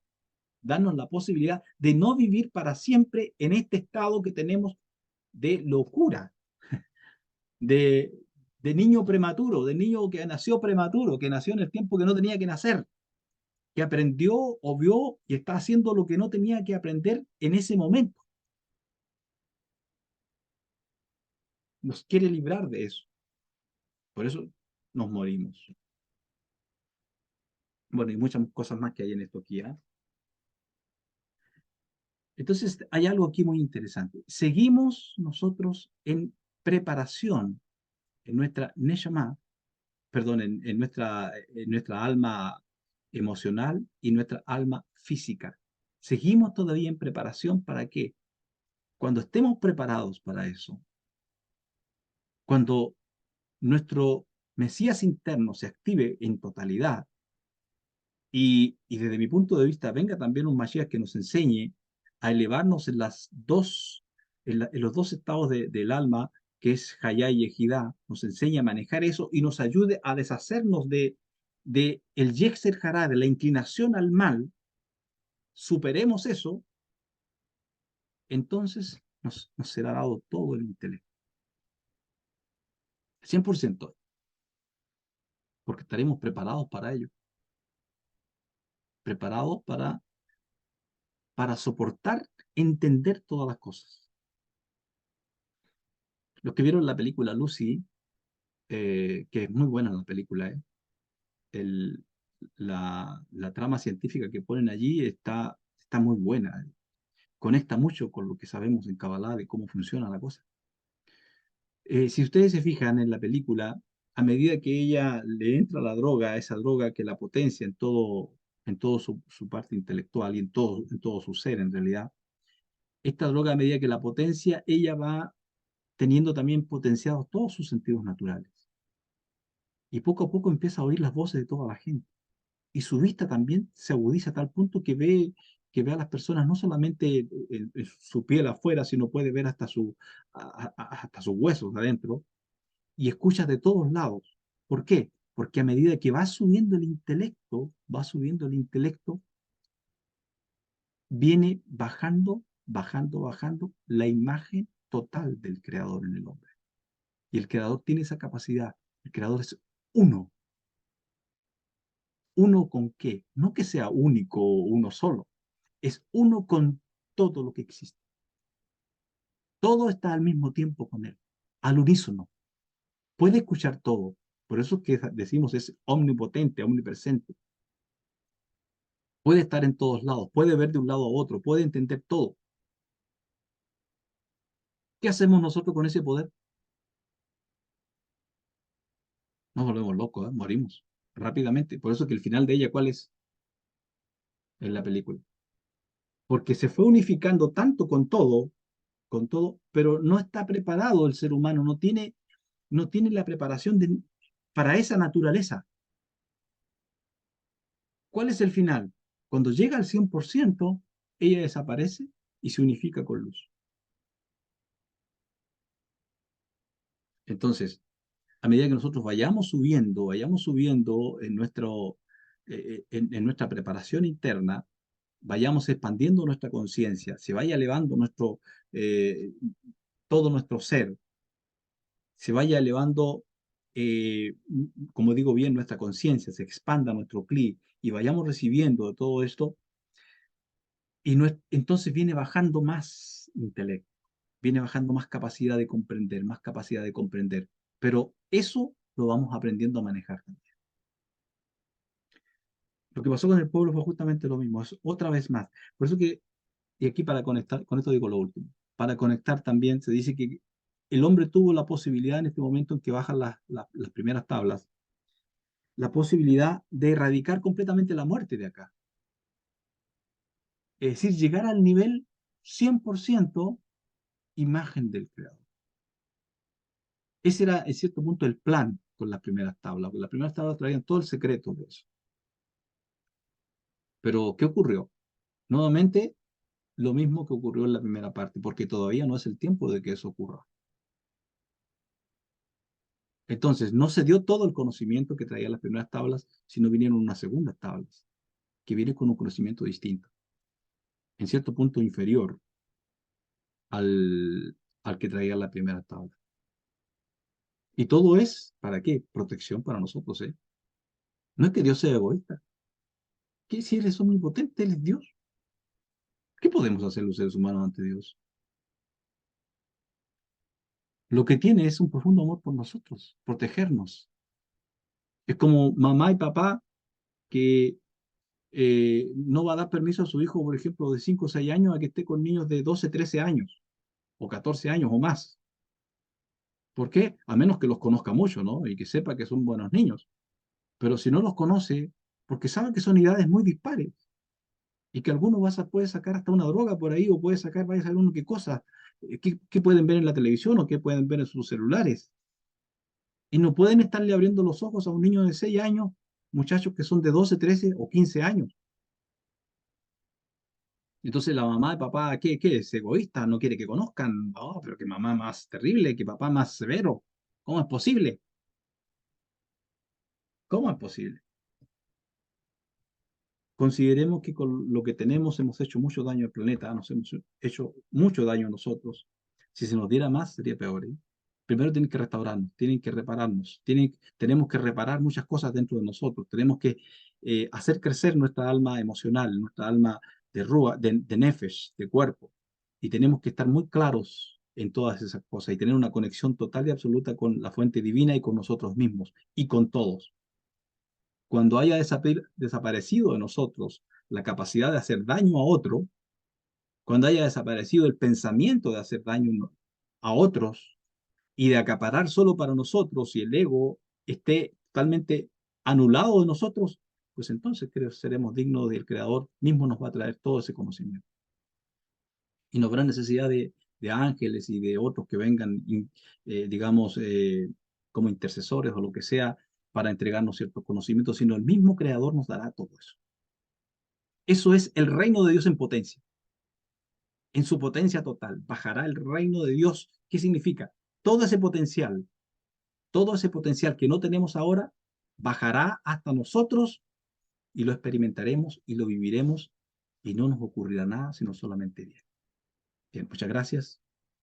de no vivir para siempre en este estado que tenemos de locura, de, de niño prematuro, de niño que nació prematuro, que nació en el tiempo que no tenía que nacer, que aprendió o vio y está haciendo lo que no tenía que aprender en ese momento. Nos quiere librar de eso. Por eso nos morimos. Bueno, y muchas cosas más que hay en esto aquí. ¿Eh? Entonces, hay algo aquí muy interesante. Seguimos nosotros en preparación en nuestra Neshama, perdón, en nuestra alma emocional y nuestra alma física. Seguimos todavía en preparación para qué? Cuando estemos preparados para eso, cuando nuestro Mesías interno se active en totalidad y desde mi punto de vista venga también un Mashiach que nos enseñe a elevarnos en los dos estados del alma, que es Hayá y Ejidá, nos enseñe a manejar eso y nos ayude a deshacernos de el Yetzer Hará, de la inclinación al mal, superemos eso, entonces nos será dado todo el intelecto, 100%, porque estaremos preparados para ello, preparados para soportar, entender todas las cosas. Los que vieron la película Lucy, que es muy buena la película, el, la trama científica que ponen allí está muy buena, conecta mucho con lo que sabemos en Kabbalah de cómo funciona la cosa. Si ustedes se fijan en la película, a medida que ella le entra la droga, esa droga que la potencia en todo su parte intelectual y en todo su ser en realidad, esta droga a medida que la potencia, ella va teniendo también potenciados todos sus sentidos naturales. Y poco a poco empieza a oír las voces de toda la gente. y su vista también se agudiza a tal punto que ve a las personas no solamente en su piel afuera, sino puede ver hasta, hasta sus huesos adentro, y escucha de todos lados. ¿Por qué? Porque a medida que va subiendo el intelecto, viene bajando, bajando, bajando la imagen total del creador en el hombre. Y el creador tiene esa capacidad. El creador es uno. ¿Uno con qué? No que sea único uno solo. Es uno con todo lo que existe. Todo está al mismo tiempo con él, al unísono. Puede escuchar todo. Por eso que decimos es omnipotente, omnipresente. Puede estar en todos lados, puede ver de un lado a otro, puede entender todo. ¿Qué hacemos nosotros con ese poder? Nos volvemos locos, ¿eh? Morimos rápidamente. Por eso que el final de ella, ¿cuál es? En la película. Porque se fue unificando tanto con todo, pero no está preparado el ser humano, no tiene la preparación para esa naturaleza. ¿Cuál es el final? Cuando llega al 100%, ella desaparece y se unifica con luz. Entonces, a medida que nosotros vayamos subiendo en nuestra preparación interna, vayamos expandiendo nuestra conciencia, se vaya elevando eh, todo nuestro ser, se vaya elevando, eh, como digo bien, nuestra conciencia, se expanda nuestro cli y vayamos recibiendo de todo esto, y entonces viene bajando más intelecto, viene bajando más capacidad de comprender, más capacidad de comprender. Pero eso lo vamos aprendiendo a manejar también. Lo que pasó con el pueblo fue justamente lo mismo, es otra vez más. Por eso que, y aquí para conectar, con esto digo lo último, para conectar también se dice que el hombre tuvo la posibilidad en este momento en que bajan las primeras tablas, la posibilidad de erradicar completamente la muerte de acá. Es decir, llegar al nivel 100% imagen del creador. Ese era, en cierto punto, el plan con las primeras tablas, porque las primeras tablas traían todo el secreto de eso. Pero, ¿qué ocurrió? Nuevamente, lo mismo que ocurrió en la primera parte, porque todavía no es el tiempo de que eso ocurra. Entonces, no se dio todo el conocimiento que traían las primeras tablas, sino vinieron unas segundas tablas, que vienen con un conocimiento distinto, en cierto punto inferior al que traía la primera tabla. Y todo es, ¿para qué? Protección para nosotros, ¿eh? No es que Dios sea egoísta. ¿Qué si Él es omnipotente? Él es Dios. ¿Qué podemos hacer los seres humanos ante Dios? Lo que tiene es un profundo amor por nosotros, protegernos. Es como mamá y papá que no va a dar permiso a su hijo, por ejemplo, de 5 o 6 años a que esté con niños de 12 13 años o 14 años o más. ¿Por qué? A menos que los conozca mucho, ¿no? Y que sepa que son buenos niños. Pero si no los conoce, porque sabe que son edades muy dispares y que alguno puede sacar hasta una droga por ahí o puede sacar, vaya a saber uno qué cosas, qué pueden ver en la televisión o qué pueden ver en sus celulares. Y no pueden estarle abriendo los ojos a un niño de 6 años, muchachos que son de 12 13 o 15 años. Entonces la mamá y papá, ¿qué es? ¿Egoísta? ¿No quiere que conozcan? Oh, pero qué mamá más terrible, qué papá más severo. ¿Cómo es posible? ¿Cómo es posible? Consideremos que con lo que tenemos hemos hecho mucho daño al planeta, nos hemos hecho mucho daño a nosotros. Si se nos diera más, sería peor, ¿eh? Primero tienen que restaurarnos, tienen que repararnos, tenemos que reparar muchas cosas dentro de nosotros, tenemos que hacer crecer nuestra alma emocional, nuestra alma de rúa, de nefesh, de cuerpo, y tenemos que estar muy claros en todas esas cosas y tener una conexión total y absoluta con la fuente divina y con nosotros mismos y con todos. Cuando haya desaparecido de nosotros la capacidad de hacer daño a otro, cuando haya desaparecido el pensamiento de hacer daño a otros y de acaparar solo para nosotros y el ego esté totalmente anulado de nosotros, pues entonces creo que seremos dignos del Creador, mismo nos va a traer todo ese conocimiento. Y no habrá necesidad de ángeles y de otros que vengan, digamos, como intercesores o lo que sea, para entregarnos ciertos conocimientos, sino el mismo Creador nos dará todo eso. Eso es el reino de Dios en su potencia total. Bajará el reino de Dios. ¿Qué significa? Todo ese potencial, todo ese potencial que no tenemos ahora, bajará hasta nosotros y lo experimentaremos y lo viviremos y no nos ocurrirá nada, sino solamente bien. Bien, muchas gracias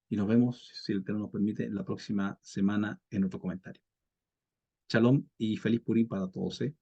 y nos vemos, si el Eterno nos permite, la próxima semana en otro comentario. Shalom y feliz Purim para todos, ¿eh?